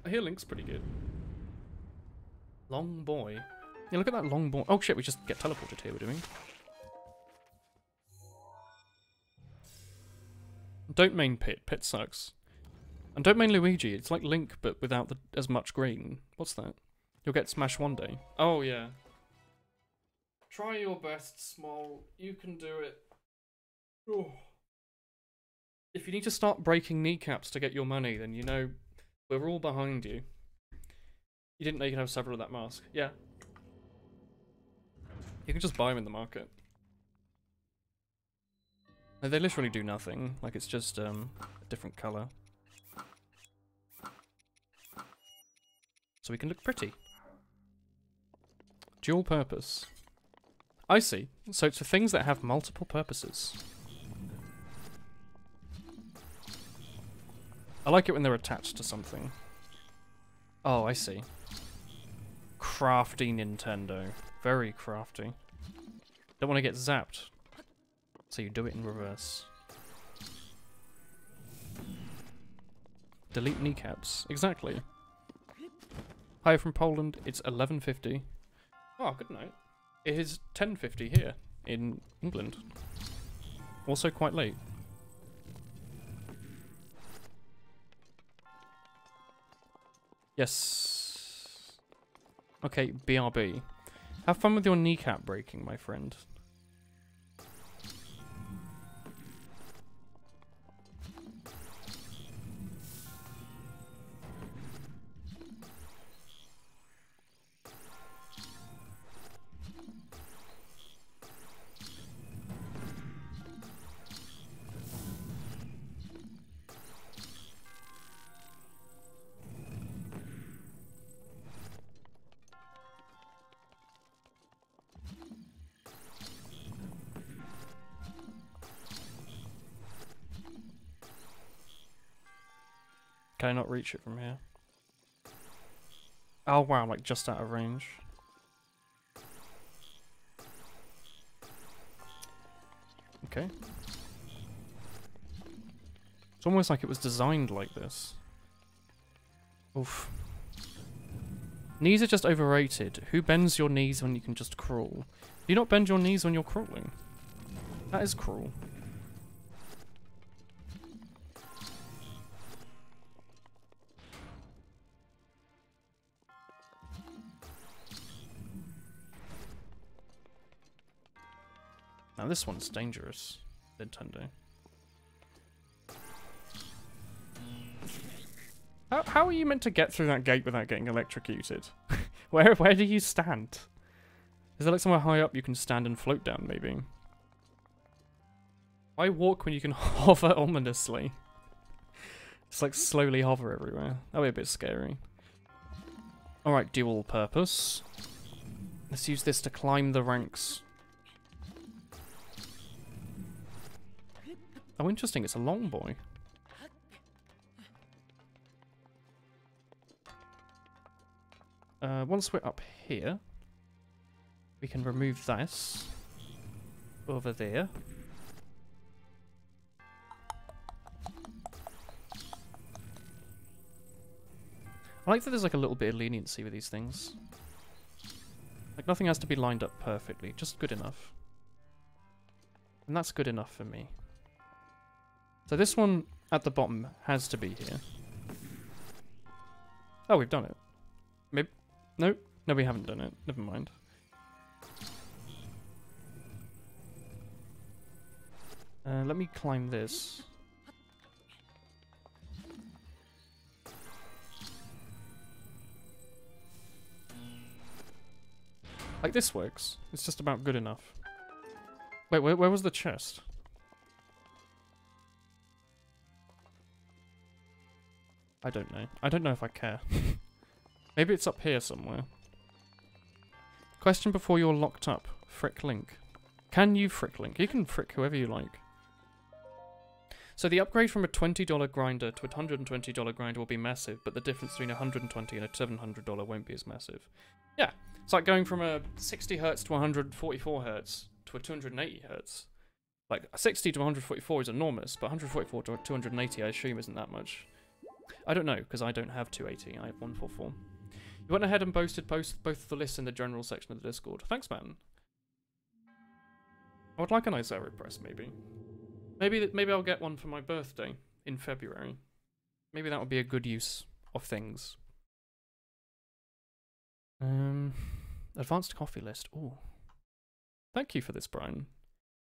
I hear Link's pretty good. Long boy. Yeah, look at that long boy. Oh shit, we just get teleported here, we're doing. Don't main Pit. Pit sucks. And don't main Luigi. It's like Link, but without as much green. What's that? You'll get Smash one day. Oh, yeah. Try your best, Small. You can do it. Oh. If you need to start breaking kneecaps to get your money, then you know we're all behind you. You didn't know you could have several of that mask. Yeah. You can just buy them in the market. And they literally do nothing. Like, it's just a different colour. So we can look pretty. Dual purpose. I see. So it's for things that have multiple purposes. I like it when they're attached to something. Oh, I see. Crafty Nintendo. Very crafty. Don't want to get zapped. So you do it in reverse. Delete kneecaps. Exactly. Hi from Poland. It's 11:50. Oh, good night. It is 10:50 here in England. Also quite late. Yes. Okay, BRB. Have fun with your kneecap breaking, my friend. Can I not reach it from here? Oh wow, like just out of range. Okay. It's almost like it was designed like this. Oof. Knees are just overrated. Who bends your knees when you can just crawl? Do you not bend your knees when you're crawling? That is cruel. Now this one's dangerous, Nintendo. How are you meant to get through that gate without getting electrocuted? Where do you stand? Is there like somewhere high up you can stand and float down, maybe? Why walk when you can hover ominously? It's like slowly hover everywhere. That'd be a bit scary. Alright, dual purpose. Let's use this to climb the ranks. Oh, interesting, it's a long boy. Once we're up here, we can remove this over there. I like that there's like a little bit of leniency with these things. Like nothing has to be lined up perfectly, just good enough. And that's good enough for me. So this one at the bottom has to be here. Oh, we've done it. Maybe. No, no, we haven't done it. Never mind. Let me climb this. Like this works. It's just about good enough. Wait, where was the chest? I don't know. I don't know if I care. Maybe it's up here somewhere. Question before you're locked up. Frick Link. Can you frick Link? You can frick whoever you like. So the upgrade from a $20 grinder to a $120 grinder will be massive, but the difference between a $120 and a $700 won't be as massive. Yeah, it's like going from a 60 Hz to 144 Hz to a 280 Hz. Like, 60 to 144 is enormous, but 144 to 280 I assume isn't that much. I don't know, because I don't have 280, I have 144. You went ahead and posted both of the lists in the general section of the Discord. Thanks, man. I would like a nice AeroPress, maybe. Maybe I'll get one for my birthday in February. Maybe that would be a good use of things. Advanced coffee list. Ooh. Thank you for this, Brian.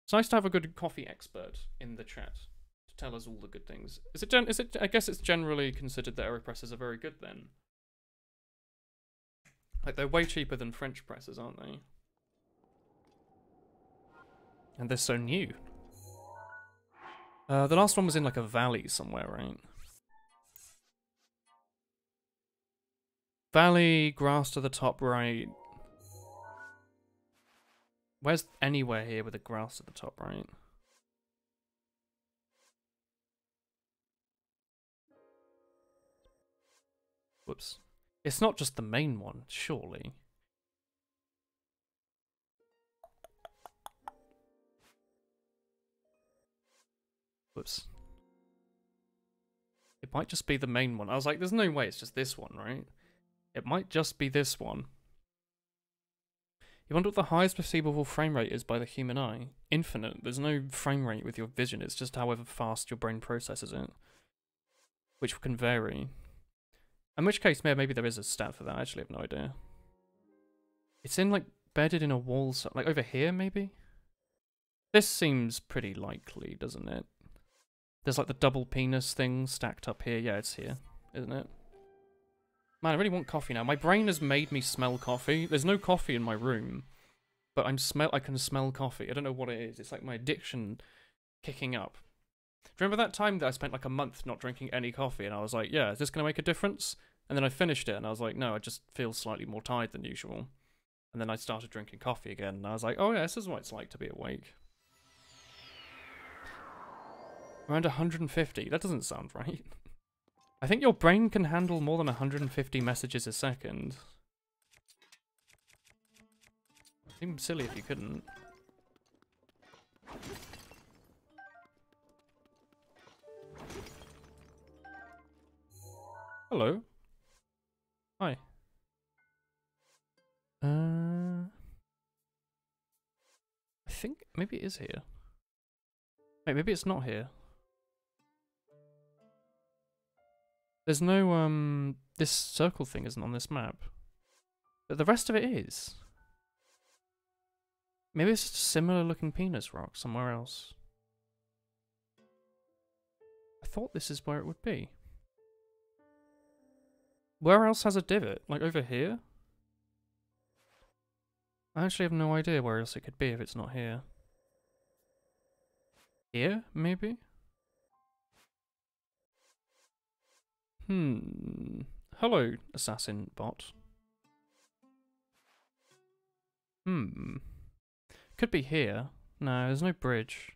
It's nice to have a good coffee expert in the chat to tell us all the good things. Is it? I guess it's generally considered that AeroPresses are very good then. Like, they're way cheaper than French presses, aren't they? And they're so new. The last one was in like a valley somewhere, right? Valley, grass to the top right. Where's anywhere here with a grass at the top right? Whoops. It's not just the main one, surely. Whoops. It might just be the main one. I was like, there's no way it's just this one, right? It might just be this one. You wonder what the highest perceivable frame rate is by the human eye? Infinite. There's no frame rate with your vision. It's just however fast your brain processes it. Which can vary. In which case, maybe there is a stat for that. I actually have no idea. It's in, like, bedded in a wall. Like, over here, maybe? This seems pretty likely, doesn't it? There's, like, the double penis thing stacked up here. Yeah, it's here, isn't it? Man, I really want coffee now. My brain has made me smell coffee. There's no coffee in my room, but I can smell coffee. I don't know what it is. It's like my addiction kicking up. Do you remember that time that I spent like a month not drinking any coffee, and I was like, yeah, is this going to make a difference? And then I finished it, and I was like, no, I just feel slightly more tired than usual. And then I started drinking coffee again, and I was like, oh yeah, this is what it's like to be awake. Around 150. That doesn't sound right. I think your brain can handle more than 150 messages a second. Seems silly if you couldn't. Hello. Hi. I think maybe it is here. Wait, maybe it's not here. There's no, this circle thing isn't on this map. But the rest of it is. Maybe it's just a similar looking penis rock somewhere else. I thought this is where it would be. Where else has a divot? Like over here? I actually have no idea where else it could be if it's not here. Here, maybe? Hello, assassin bot. Could be here. No, there's no bridge.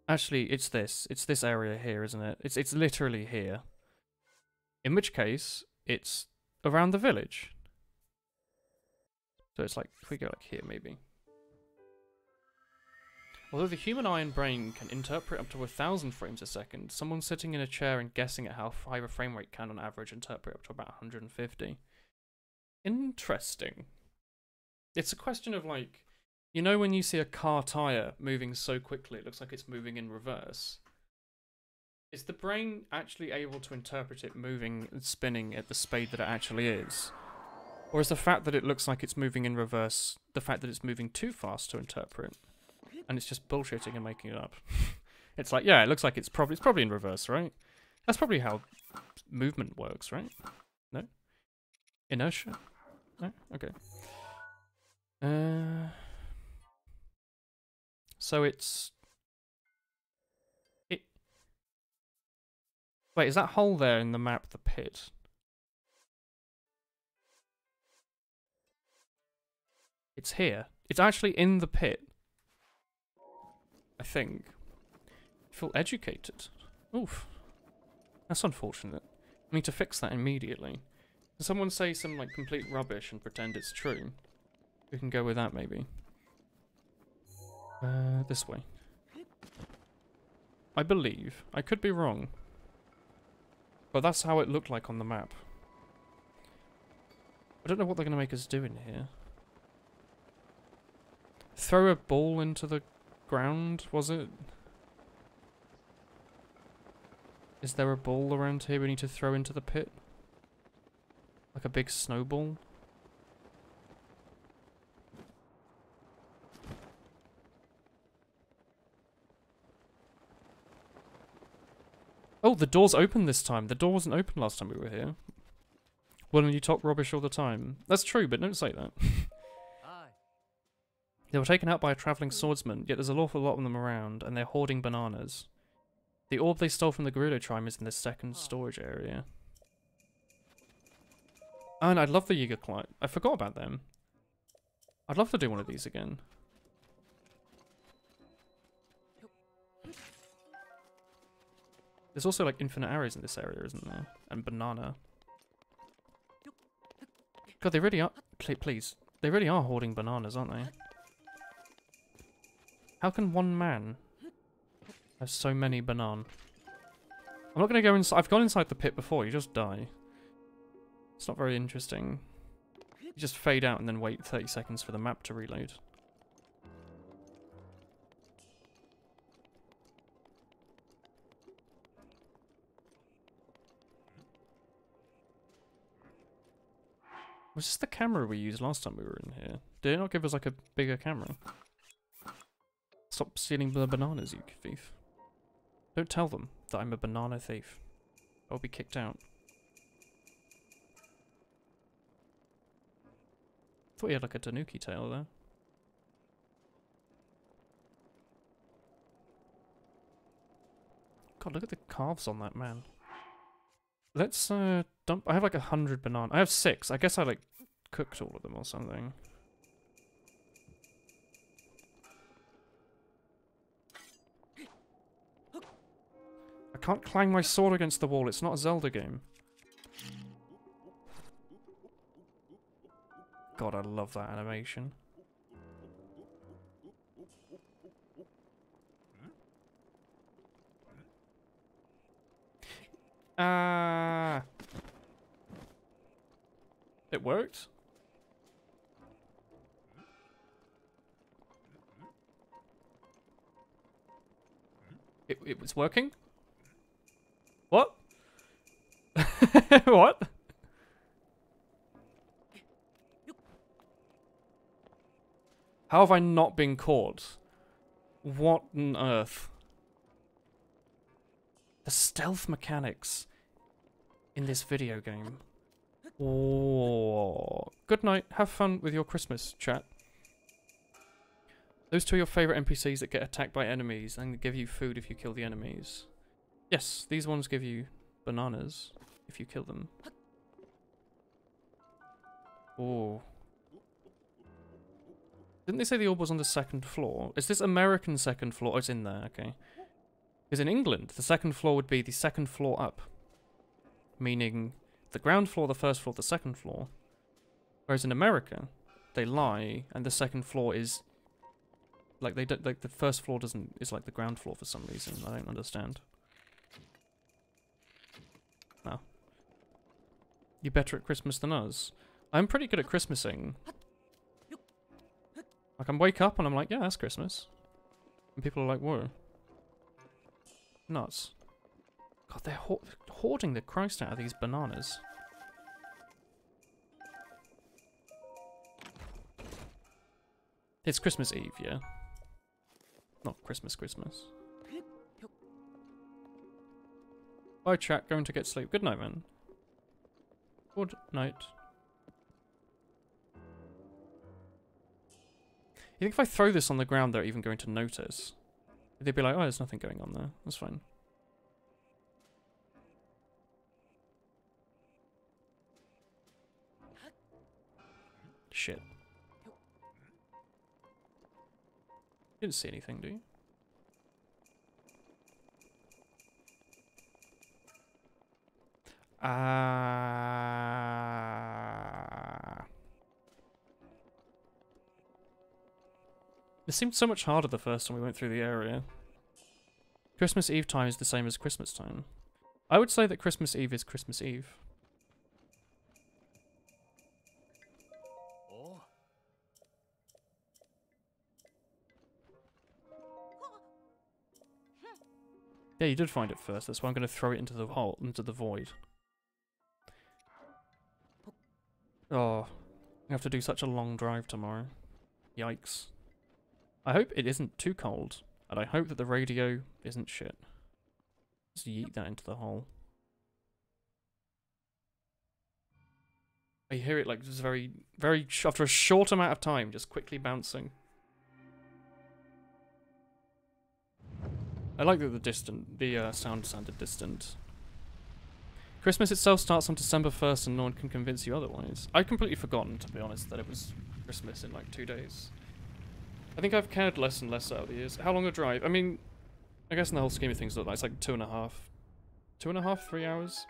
Actually, it's this. It's this area here, isn't it? It's literally here. In which case, it's around the village. So it's like, if we go like here, maybe. Although the human eye and brain can interpret up to 1,000 frames a second, someone sitting in a chair and guessing at how high a frame rate can on average interpret up to about 150. Interesting. It's a question of like, you know when you see a car tyre moving so quickly it looks like it's moving in reverse? Is the brain actually able to interpret it moving and spinning at the speed that it actually is? Or is the fact that it looks like it's moving in reverse the fact that it's moving too fast to interpret? And it's just bullshitting and making it up. It's like, yeah, it looks like it's probably in reverse, right? That's probably how movement works, right? No? Inertia? No? Okay. So it's... Wait, is that hole there in the map the pit? It's here. It's actually in the pit. I think. I feel educated. Oof. That's unfortunate. I need to fix that immediately. Can someone say some like complete rubbish and pretend it's true? We can go with that maybe. This way. I believe. I could be wrong. But that's how it looked like on the map. I don't know what they're going to make us do in here. Throw a ball into the ground, was it? Is there a ball around here we need to throw into the pit? Like a big snowball? Oh, the door's open this time. The door wasn't open last time we were here. Well, you talk rubbish all the time. That's true, but don't say that. Aye. They were taken out by a travelling swordsman, yet there's an awful lot of them around, and they're hoarding bananas. The orb they stole from the Gerudo tribe is in the second storage area. And I'd love the Yiga Client. I forgot about them. I'd love to do one of these again. There's also like infinite arrows in this area, isn't there? And banana. God, they really are. Please. They really are hoarding bananas, aren't they? How can one man have so many bananas? I'm not going to go inside. I've gone inside the pit before. You just die. It's not very interesting. You just fade out and then wait 30 seconds for the map to reload. Was this the camera we used last time we were in here? Did it not give us like a bigger camera? Stop stealing the bananas, you thief. Don't tell them that I'm a banana thief. I'll be kicked out. Thought he had like a tanuki tail there. God, look at the calves on that man. Let's dump. I have like 100 bananas. I have 6. I guess I like cooked all of them or something. I can't clang my sword against the wall. It's not a Zelda game. God, I love that animation. Ah. It worked? It was working? What? What? How have I not been caught? What on earth? The stealth mechanics in this video game. Oh. Good night. Have fun with your Christmas, chat. Those two are your favourite NPCs that get attacked by enemies and give you food if you kill the enemies. Yes, these ones give you bananas if you kill them. Oh. Didn't they say the orb was on the 2nd floor? Is this American 2nd floor? Oh, it's in there, okay. Because in England, the 2nd floor would be the 2nd floor up. Meaning the ground floor, the 1st floor, the 2nd floor. Whereas in America, they lie, and the 2nd floor is... Like, they don't, like, the 1st floor doesn't... is like the ground floor for some reason. I don't understand. No. You're better at Christmas than us. I'm pretty good at Christmasing. I can wake up and I'm like, yeah, that's Christmas. And people are like, whoa. Nuts. God, they're hoarding the Christ out of these bananas. It's Christmas Eve, yeah. Not Christmas. Bye, chat. Going to get sleep. Good night, man. Good night. You think if I throw this on the ground, they're even going to notice? They'd be like, oh, there's nothing going on there. That's fine. Shit. Didn't see anything, do you? It seemed so much harder the first time we went through the area. Christmas Eve time is the same as Christmas time. I would say that Christmas Eve is Christmas Eve. Oh. Yeah, you did find it first. That's why I'm going to throw it into the hole, into the void. Oh, I have to do such a long drive tomorrow. Yikes. I hope it isn't too cold, and I hope that the radio isn't shit. Just yeet that into the hole. I hear it like just very, after a short amount of time, just quickly bouncing. I like that the sound sounded distant. Christmas itself starts on December 1st and no one can convince you otherwise. I'd completely forgotten, to be honest, that it was Christmas in like 2 days. I think I've cared less and less over the years. How long a drive? I mean, I guess in the whole scheme of things, it's like 2.5. 2.5, 3 hours?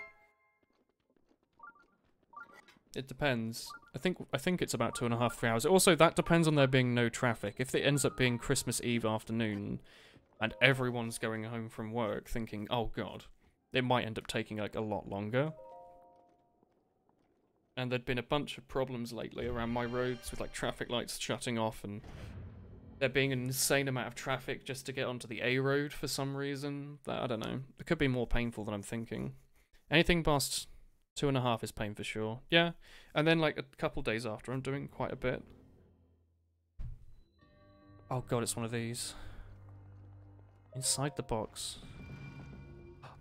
It depends. I think it's about 2.5, 3 hours. Also, that depends on there being no traffic. If it ends up being Christmas Eve afternoon, and everyone's going home from work thinking, oh god, it might end up taking like a lot longer. And there'd been a bunch of problems lately around my roads with like traffic lights shutting off and there being an insane amount of traffic just to get onto the A road for some reason. That, I don't know. It could be more painful than I'm thinking. Anything past 2.5 is pain for sure. Yeah. And then like a couple days after I'm doing quite a bit. Oh god, it's one of these. Inside the box.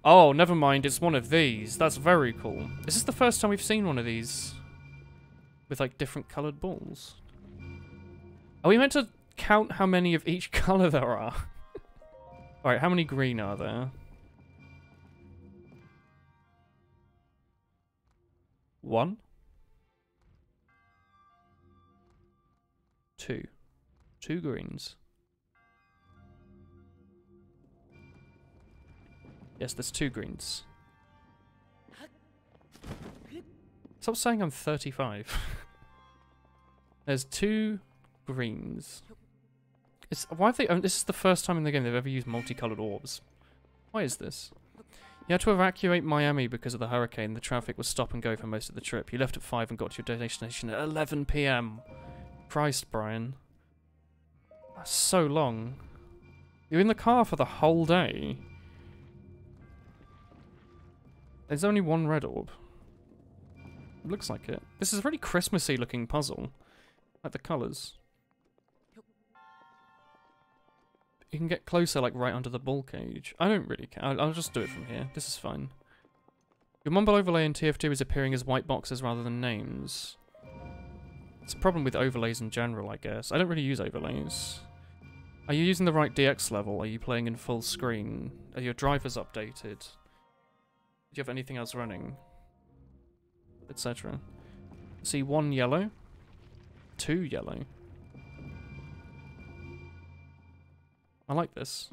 Oh, never mind, it's one of these. That's very cool. Is this the first time we've seen one of these? With, like, different coloured balls? Are we meant to count how many of each colour there are? Alright, how many green are there? 1? 2. 2 greens. Yes, there's 2 greens. Stop saying I'm 35. There's 2 greens. Why have they? This is the first time in the game they've ever used multicolored orbs. Why is this? You had to evacuate Miami because of the hurricane. The traffic was stop and go for most of the trip. You left at 5 and got to your destination at 11 PM. Christ, Brian. That's so long. You're in the car for the whole day. There's only 1 red orb. It looks like it. This is a really Christmassy looking puzzle. Like the colours. You can get closer, like right under the ball cage. I don't really care. I'll just do it from here. This is fine. Your mumble overlay in TF2 is appearing as white boxes rather than names. It's a problem with overlays in general, I guess. I don't really use overlays. Are you using the right DX level? Are you playing in full screen? Are your drivers updated? Do you have anything else running? Etc. See 1 yellow. 2 yellow. I like this.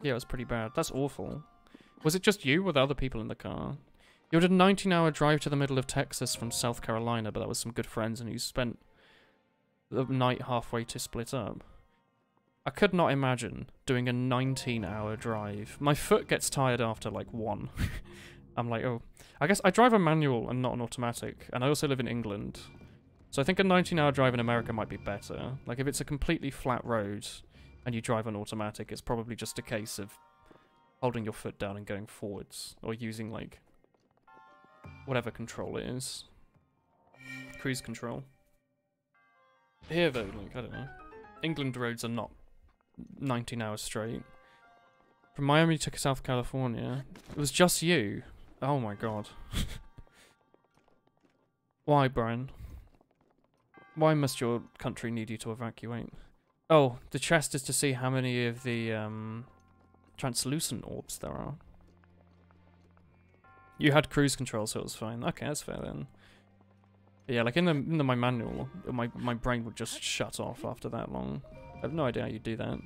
Yeah, it was pretty bad. That's awful. Was it just you or the other people in the car? You did a 19-hour drive to the middle of Texas from South Carolina, but that was some good friends and you spent the night halfway to split up. I could not imagine doing a 19-hour drive. My foot gets tired after, like, 1. I'm like, oh. I guess I drive a manual and not an automatic, and I also live in England. So I think a 19-hour drive in America might be better. Like, if it's a completely flat road and you drive an automatic, it's probably just a case of holding your foot down and going forwards, or using, like, whatever control it is. Cruise control. Here, though, like, I don't know. England roads are not 19 hours straight. From Miami to South California. It was just you. Oh my god. Why, Brian? Why must your country need you to evacuate? Oh, the chest is to see how many of the translucent orbs there are. You had cruise control, so it was fine. Okay, that's fair then. Yeah, like in my manual, my brain would just shut off after that long. I have no idea how you do that.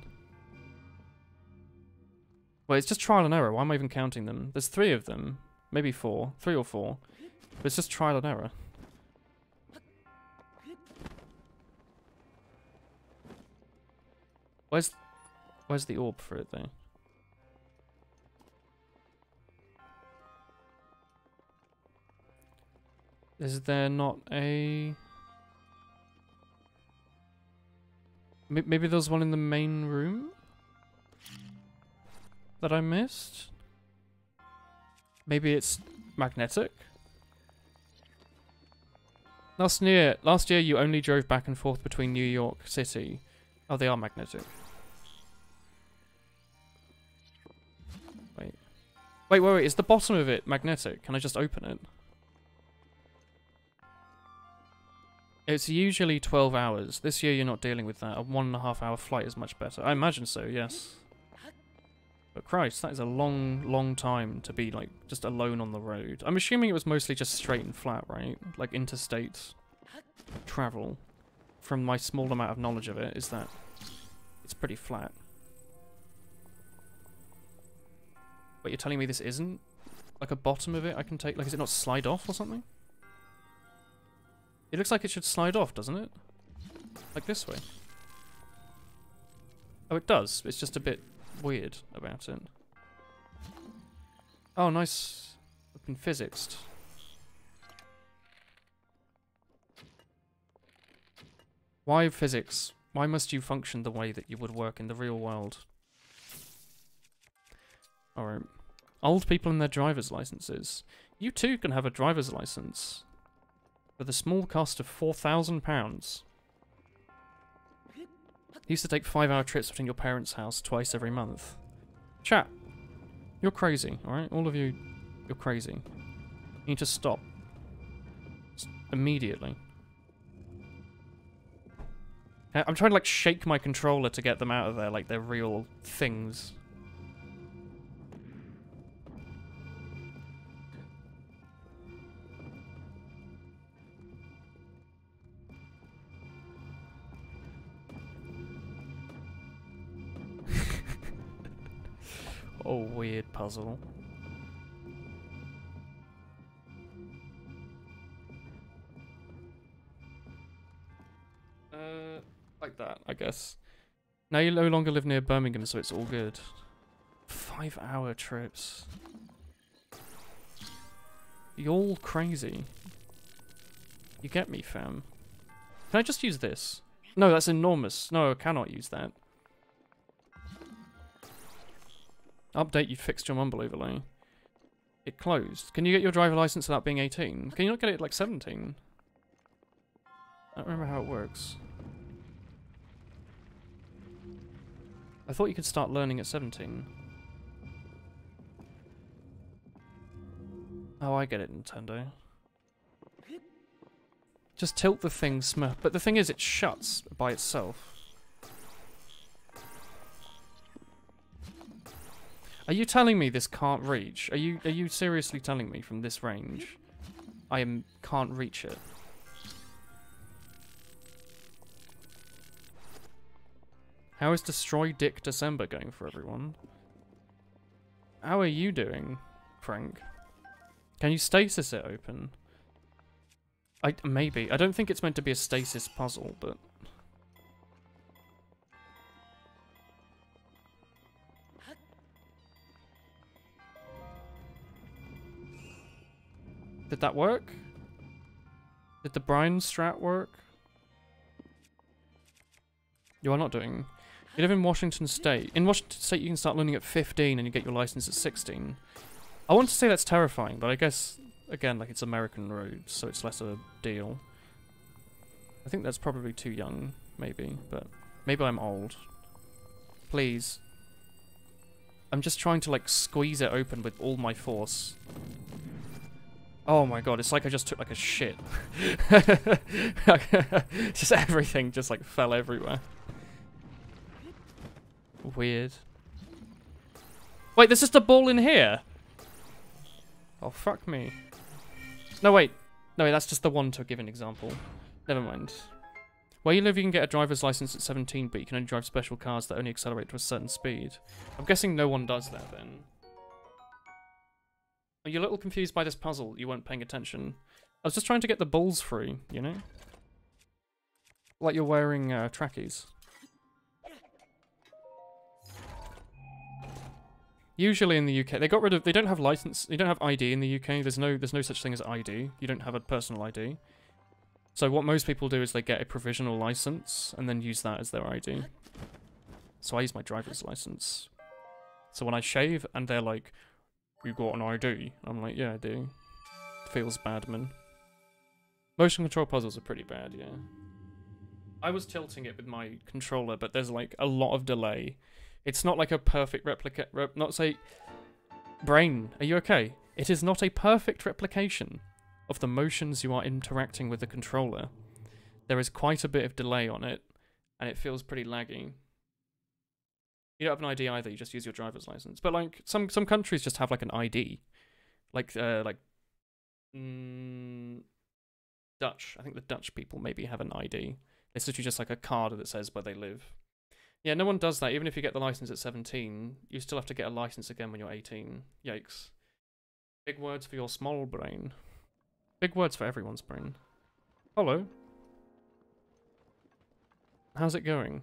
Well, it's just trial and error. Why am I even counting them? There's 3 of them. Maybe 4. 3 or 4. But it's just trial and error. Where's the orb for it, though? Is there not a... Maybe there's one in the main room? That I missed? Maybe it's magnetic? Last year you only drove back and forth between New York City. Oh, they are magnetic. Wait, is the bottom of it magnetic? Can I just open it? It's usually 12 hours. This year you're not dealing with that. A 1.5 hour flight is much better. I imagine so, yes. But Christ, that is a long time to be, like, just alone on the road. I'm assuming it was mostly just straight and flat, right? Like, interstate travel. From my small amount of knowledge of it, is that it's pretty flat. But you're telling me this isn't? Like, a bottom of it I can take? Like, is it not slide off or something? It looks like it should slide off, doesn't it? Like this way. Oh, it does. It's just a bit weird about it. Oh, nice. I've been physicsed. Why physics? Why must you function the way that you would work in the real world? Alright. Old people and their driver's licenses. You too can have a driver's license. For the small cost of £4,000. Used to take 5-hour trips between your parents' house twice every month. Chat. You're crazy, alright? All of you, you're crazy. You need to stop. Immediately. I'm trying to, like, shake my controller to get them out of there like they're real things. Oh, weird puzzle. Like that, I guess. Now you no longer live near Birmingham, so it's all good. 5-hour trips. You're all crazy. You get me, fam. Can I just use this? No, that's enormous. No, I cannot use that. Update, you fixed your mumble overlay. It closed. Can you get your driver license without being 18? Can you not get it at like 17? I don't remember how it works. I thought you could start learning at 17. Oh, I get it, Nintendo. Just tilt the thing, but the thing is, it shuts by itself. Are you telling me this can't reach? Are you seriously telling me from this range can't reach it? How is Destroy Dick December going for everyone? How are you doing, Frank? Can you stasis it open? Maybe. I don't think it's meant to be a stasis puzzle, but... Did that work? Did the Brian strat work? You are not doing... You live in Washington State. In Washington State, you can start learning at 15 and you get your license at 16. I want to say that's terrifying, but I guess, again, like, it's American roads, so it's less of a deal. I think that's probably too young, maybe, but maybe I'm old. Please. I'm just trying to, like, squeeze it open with all my force. Oh my god, it's like I just took, like, a shit. Just everything just, like, fell everywhere. Weird. Wait, there's just a ball in here? Oh, fuck me. No, wait. No, that's just the one to give an example. Never mind. Where you live, you can get a driver's license at 17, but you can only drive special cars that only accelerate to a certain speed. I'm guessing no one does that then. Are you a little confused by this puzzle? You weren't paying attention. I was just trying to get the balls free, you know? Like you're wearing trackies. Usually in the UK, they got rid of. They don't have license. You don't have ID in the UK. There's no such thing as ID. You don't have a personal ID. So what most people do is they get a provisional license and then use that as their ID. So I use my driver's license. So when I shave and they're like, "You got an ID?" I'm like, "Yeah, I do." Feels bad, man. Motion control puzzles are pretty bad, yeah. I was tilting it with my controller, but there's like a lot of delay. It's not like a perfect replica. Brain, are you okay? It is not a perfect replication of the motions you are interacting with the controller. There is quite a bit of delay on it, and it feels pretty laggy. You don't have an ID either. You just use your driver's license. But like some countries just have like an ID, like Dutch. I think the Dutch people maybe have an ID. It's literally just like a card that says where they live. Yeah, no one does that. Even if you get the license at 17, you still have to get a license again when you're 18. Yikes. Big words for your small brain. Big words for everyone's brain. Hello. How's it going?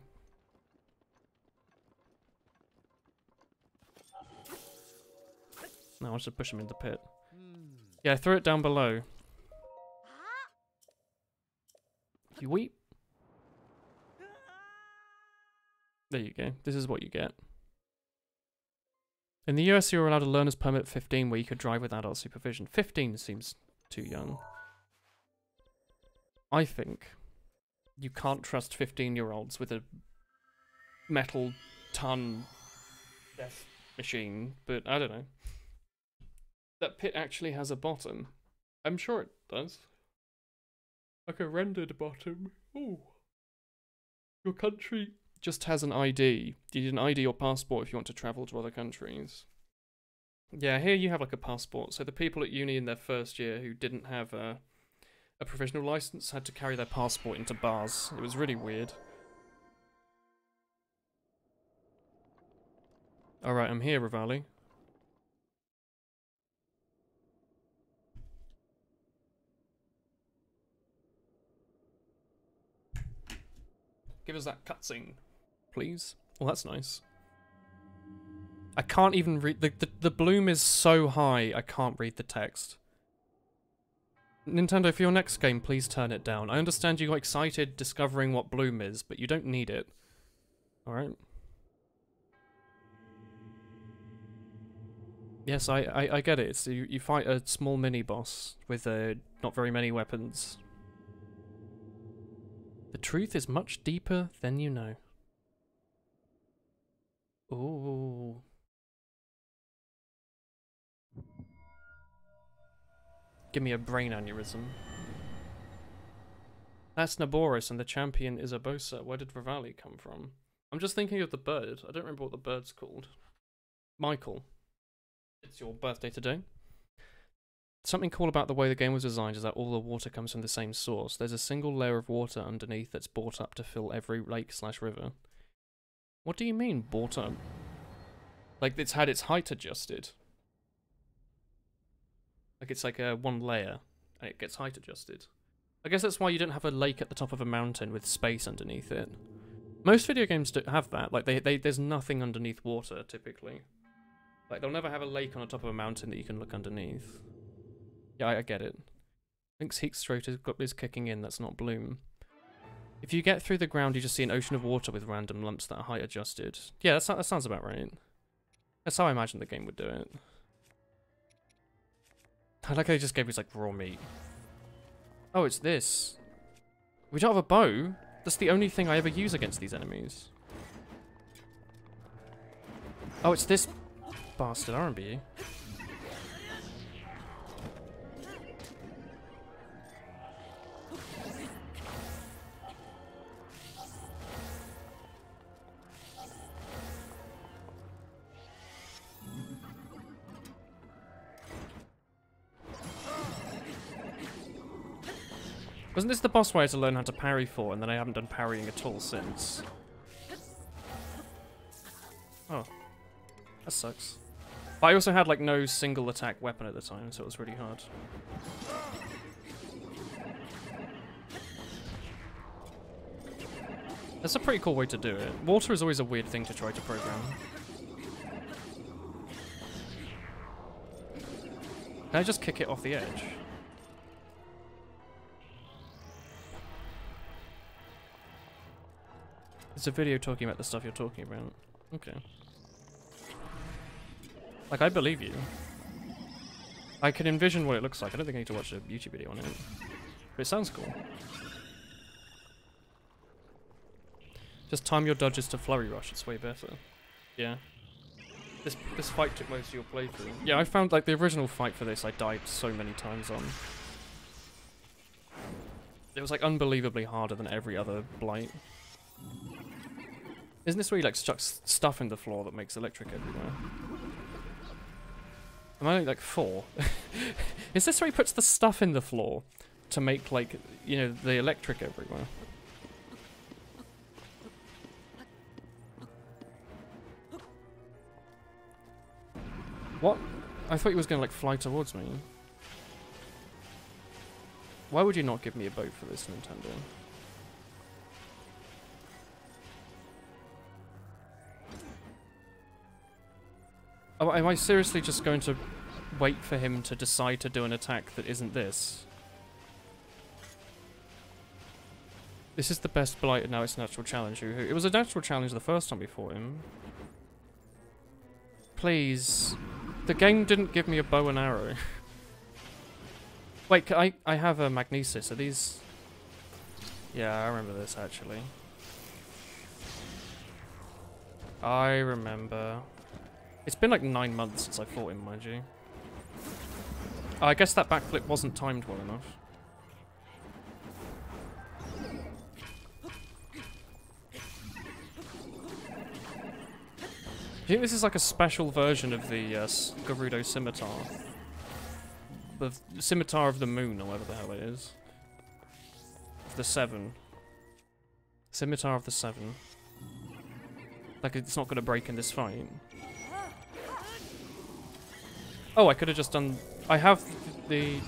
No, I should push him in the pit. Yeah, throw it down below. You weep. There you go. This is what you get. In the US, you were allowed a learner's permit at 15 where you could drive with adult supervision. 15 seems too young. I think you can't trust 15-year-olds with a metal ton death machine, but I don't know. That pit actually has a bottom. I'm sure it does. Like a rendered bottom. Ooh. Your country just has an ID. You need an ID or passport if you want to travel to other countries. Yeah, here you have like a passport. So the people at uni in their first year who didn't have a provisional license had to carry their passport into bars. It was really weird. Alright, I'm here, Rivali. Give us that cutscene, please. Well, that's nice. I can't even read... The bloom is so high, I can't read the text. Nintendo, for your next game, please turn it down. I understand you got excited discovering what bloom is, but you don't need it. Alright? Yes, I get it. It's, you fight a small mini-boss with not very many weapons. The truth is much deeper than you know. Ooh. Give me a brain aneurysm. That's Naboris and the champion is Urbosa. Where did Rivali come from? I'm just thinking of the bird. I don't remember what the bird's called. Michael. It's your birthday today. Something cool about the way the game was designed is that all the water comes from the same source. There's a single layer of water underneath that's brought up to fill every lake/river. What do you mean, brought up? Like it's had its height adjusted. Like it's like a one layer, and it gets height adjusted. I guess that's why you don't have a lake at the top of a mountain with space underneath it. Most video games don't have that. Like there's nothing underneath water typically. Like they'll never have a lake on the top of a mountain that you can look underneath. Yeah, I get it. Link's heat stroke is kicking in, that's not bloom. If you get through the ground, you just see an ocean of water with random lumps that are height adjusted. Yeah, that sounds about right. That's how I imagine the game would do it. I like how they just gave me like raw meat. Oh, it's this. We don't have a bow? That's the only thing I ever use against these enemies. Oh, it's this bastard, I remember you. Wasn't this the boss where I had to learn how to parry for, and then I haven't done parrying at all since? Oh. That sucks. But I also had, like, no single attack weapon at the time, so it was really hard. That's a pretty cool way to do it. Water is always a weird thing to try to program. Can I just kick it off the edge? It's a video talking about the stuff you're talking about. Okay. Like, I believe you. I can envision what it looks like. I don't think I need to watch a YouTube video on it. But it sounds cool. Just time your dodges to flurry rush, it's way better. Yeah. This fight took most of your playthrough. Yeah, I found, like, the original fight for this I died so many times on. It was, like, unbelievably harder than every other Blight. Isn't this where he, like, stuck stuff in the floor that makes electric everywhere? Am I, like, 4? Is this where he puts the stuff in the floor to make, like, you know, the electric everywhere? What? I thought he was going to, like, fly towards me. Why would you not give me a boat for this, Nintendo? Oh, am I seriously just going to wait for him to decide to do an attack that isn't this? This is the best Blight, and now it's a natural challenge. It was a natural challenge the first time we fought him. Please. The game didn't give me a bow and arrow. Wait, I have a magnesis. Are these... Yeah, I remember this, actually. I remember. It's been like 9 months since I fought him, mind you. Oh, I guess that backflip wasn't timed well enough. Do you think this is like a special version of the Gerudo Scimitar? The Scimitar of the Moon, or whatever the hell it is. The 7. Scimitar of the 7. Like, it's not going to break in this fight. Oh, I could have just done... I have the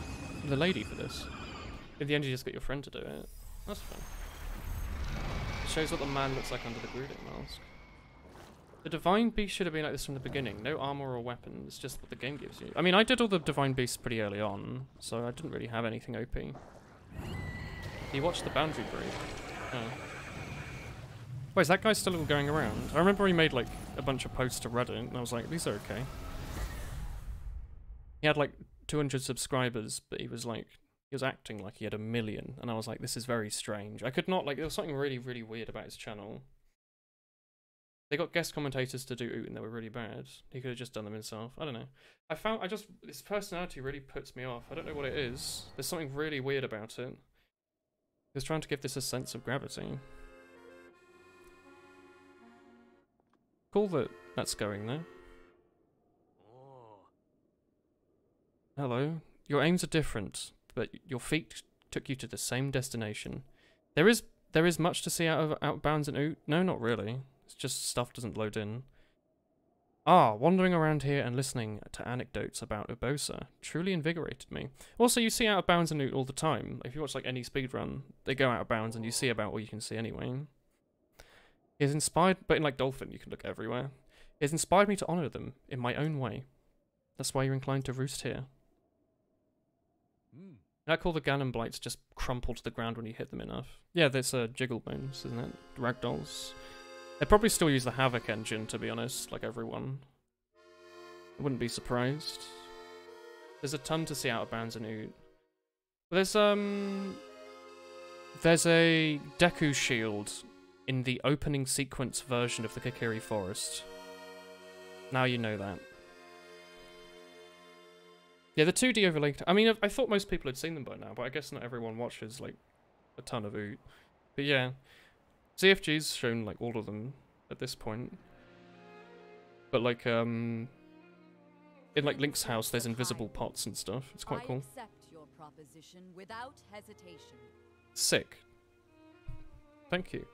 lady for this. In the end, you just get your friend to do it. That's fun. It shows what the man looks like under the Gerudo mask. The Divine Beast should have been like this from the beginning. No armor or weapons, just what the game gives you. I mean, I did all the Divine Beasts pretty early on, so I didn't really have anything OP. You watched the Boundary Break. Oh. Wait, is that guy still going around? I remember he made like a bunch of posts to Reddit, and I was like, these are okay. He had like 200 subscribers, but he was acting like he had 1 million, and I was like, this is very strange. I could not, like, there was something really, really weird about his channel. They got guest commentators to do Oot and they were really bad. He could have just done them himself. I don't know. His personality really puts me off. I don't know what it is. There's something really weird about it. He was trying to give this a sense of gravity. Cool that that's going there. Hello. Your aims are different, but your feet took you to the same destination. There is much to see out of Outbounds and Oot. No, not really. It's just stuff doesn't load in. Ah, wandering around here and listening to anecdotes about Urbosa truly invigorated me. Also, you see Out of Bounds and Oot all the time. If you watch like any speedrun, they go out of bounds and you see about what you can see anyway. He has inspired, but in like Dolphin, you can look everywhere. He has inspired me to honour them in my own way. That's why you're inclined to roost here. I call the Ganon Blights just crumple to the ground when you hit them enough. Yeah, there's Jiggle Bones, isn't it? Ragdolls. They probably still use the Havoc engine, to be honest, like everyone. I wouldn't be surprised. There's a ton to see out of Bounds and Oot. There's a Deku shield in the opening sequence version of the Kokiri Forest. Now you know that. Yeah, the 2D overlay... I mean, I thought most people had seen them by now, but I guess not everyone watches, like, a ton of Oot. But yeah... CFG's shown, like, all of them at this point. But, like, in, like, Link's house, there's invisible pots and stuff. It's quite cool. proposition without hesitation. Sick. Thank you.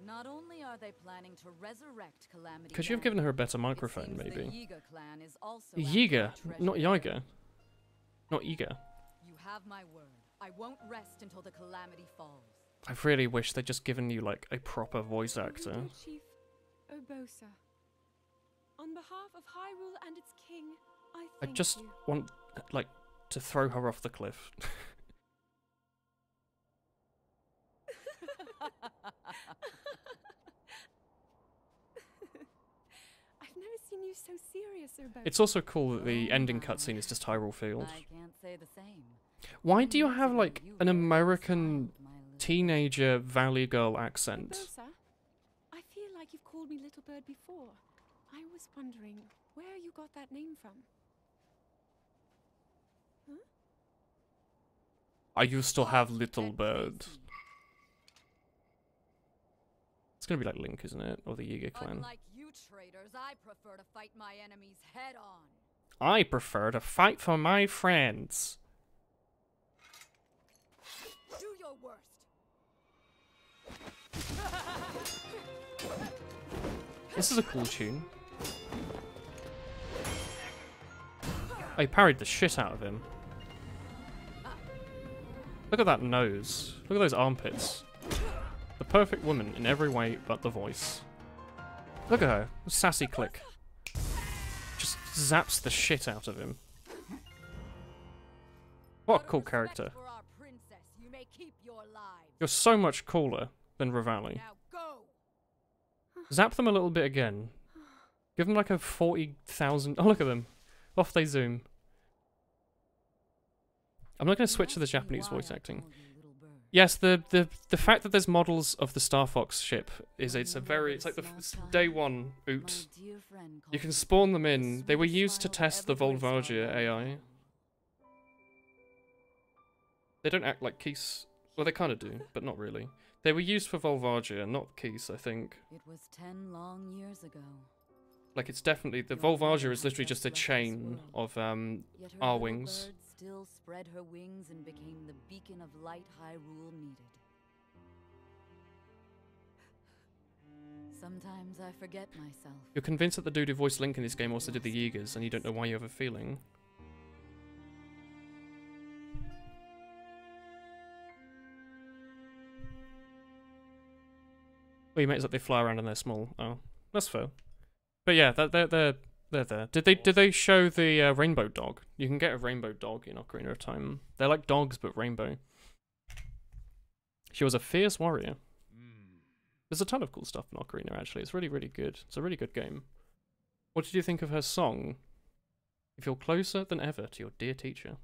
Not only are they planning to resurrect Calamity, Could you have given her a better microphone, the maybe? Yiga clan is also Yiga, after a not treasure. Yiga. Not Yiga. You have my word. I won't rest until the Calamity falls. I really wish they'd just given you, like, a proper voice actor. Lord Chief Urbosa, on behalf of Hyrule and its king, I I thank just you. want, like, to throw her off the cliff. I've never seen you so serious, Urbosa. It's also cool that the ending cutscene is just Hyrule Field. I can't say the same. Why do you have, like, an American teenager Valley Girl accent? Urbosa, I feel like you've called me Little Bird before. I was wondering where you got that name from. I used to have Little Bird. It's gonna be like Link, isn't it? Or the Yiga clan. Unlike you traitors, I prefer to fight my enemies head on. I prefer to fight for my friends. Do your worst. This is a cool tune. I parried the shit out of him. Look at that nose. Look at those armpits. The perfect woman in every way but the voice. Look at her. Sassy click. Just zaps the shit out of him. What a cool character. For our princess, you may keep your lives. You're so much cooler than Rivali. Now go. Zap them a little bit again. Give them like a 40,000... Oh, look at them. Off they zoom. I'm not going to switch to the Japanese voice acting. Yes, the fact that there's models of the Star Fox ship is it's like the day one oot. You can spawn them in. They were used to test the Volvagia AI. They don't act like Keese. Well, they kind of do, but not really. They were used for Volvagia, not Keese, I think. It was 10 long years ago. Like, it's definitely... The Volvagia is literally just a chain of Yet her R little wings. bird still spread her wings and became the beacon of light Hyrule needed. Sometimes I forget myself. You're convinced that the dude who voiced Link in this game also did the Yigas, and you don't know why you have a feeling. Well, you make it like they fly around and they're small. Oh, that's fair. But yeah, they're there. Did they show the rainbow dog? You can get a rainbow dog in Ocarina of Time. They're like dogs but rainbow. She was a fierce warrior. There's a ton of cool stuff in Ocarina actually. It's really, really good. It's a really good game. What did you think of her song? You feel closer than ever to your dear teacher.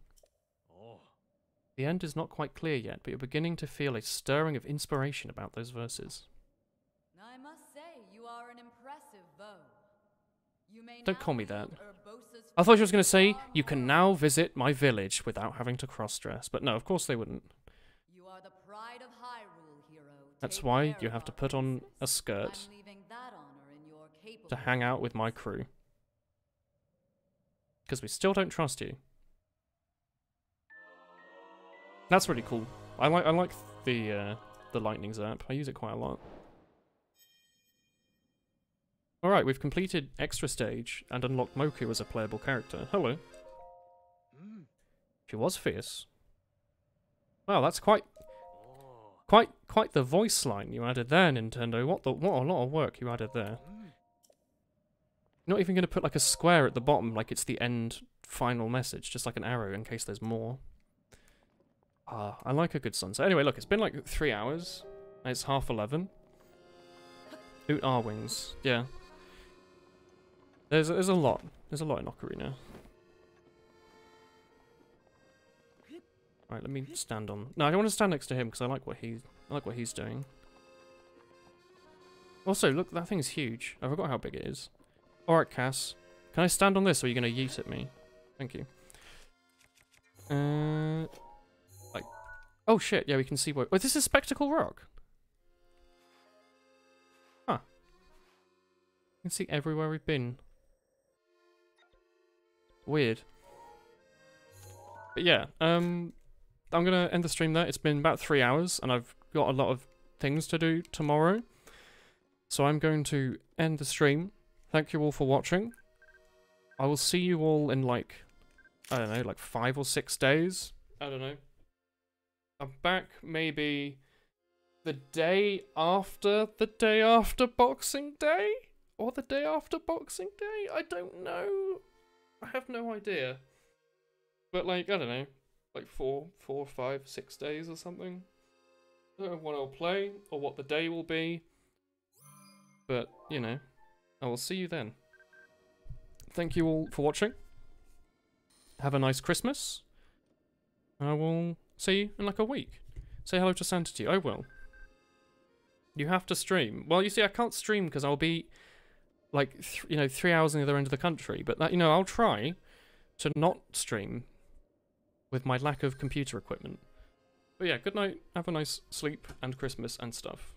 The end is not quite clear yet, but you're beginning to feel a stirring of inspiration about those verses. I must say, you are an impressive bow. You may Don't now call me that. wield Urbosa's I thought she was going to say, far you can more now visit my village without having to cross-dress. But no, of course they wouldn't. You are the pride of Hyrule, hero. That's Take why care you of have to our put on a princess. skirt I'm leaving that honor in your capable to hang out with my crew. Because we still don't trust you. That's really cool. I like the lightning zap. I use it quite a lot. Alright, we've completed Extra Stage and unlocked Moku as a playable character. Hello. She was fierce. Wow, that's quite the voice line you added there, Nintendo. What a lot of work you added there. You're not even going to put like a square at the bottom like it's the end final message, just like an arrow in case there's more. Ah, I like a good sunset. Anyway, look, it's been like 3 hours. And it's 11:30. Oot R wings. Yeah. There's a lot. There's a lot in Ocarina. Right, let me stand on. No, I don't want to stand next to him because I like what he's doing. Also, look, that thing's huge. I forgot how big it is. Alright, Cass. Can I stand on this or are you going to yeet at me? Thank you. Like... Oh shit, yeah, we can see where... Oh, this is Spectacle Rock! Huh. You can see everywhere we've been. Weird. But yeah, I'm gonna end the stream there. It's been about 3 hours, and I've got a lot of things to do tomorrow. So I'm going to end the stream. Thank you all for watching. I will see you all in like, I don't know, like 5 or 6 days. I don't know. I'm back maybe the day after Boxing Day? Or the day after Boxing Day? I don't know. I have no idea. But like, I don't know. Like 4, 5, 6 days or something. I don't know what I'll play or what the day will be. But, you know, I will see you then. Thank you all for watching. Have a nice Christmas. I will see you in like a week. Say hello to Santa to you. I will. You have to stream. Well, you see, I can't stream because I'll be like, 3 hours on the other end of the country. But that, I'll try to not stream with my lack of computer equipment. But yeah, good night. Have a nice sleep and Christmas and stuff.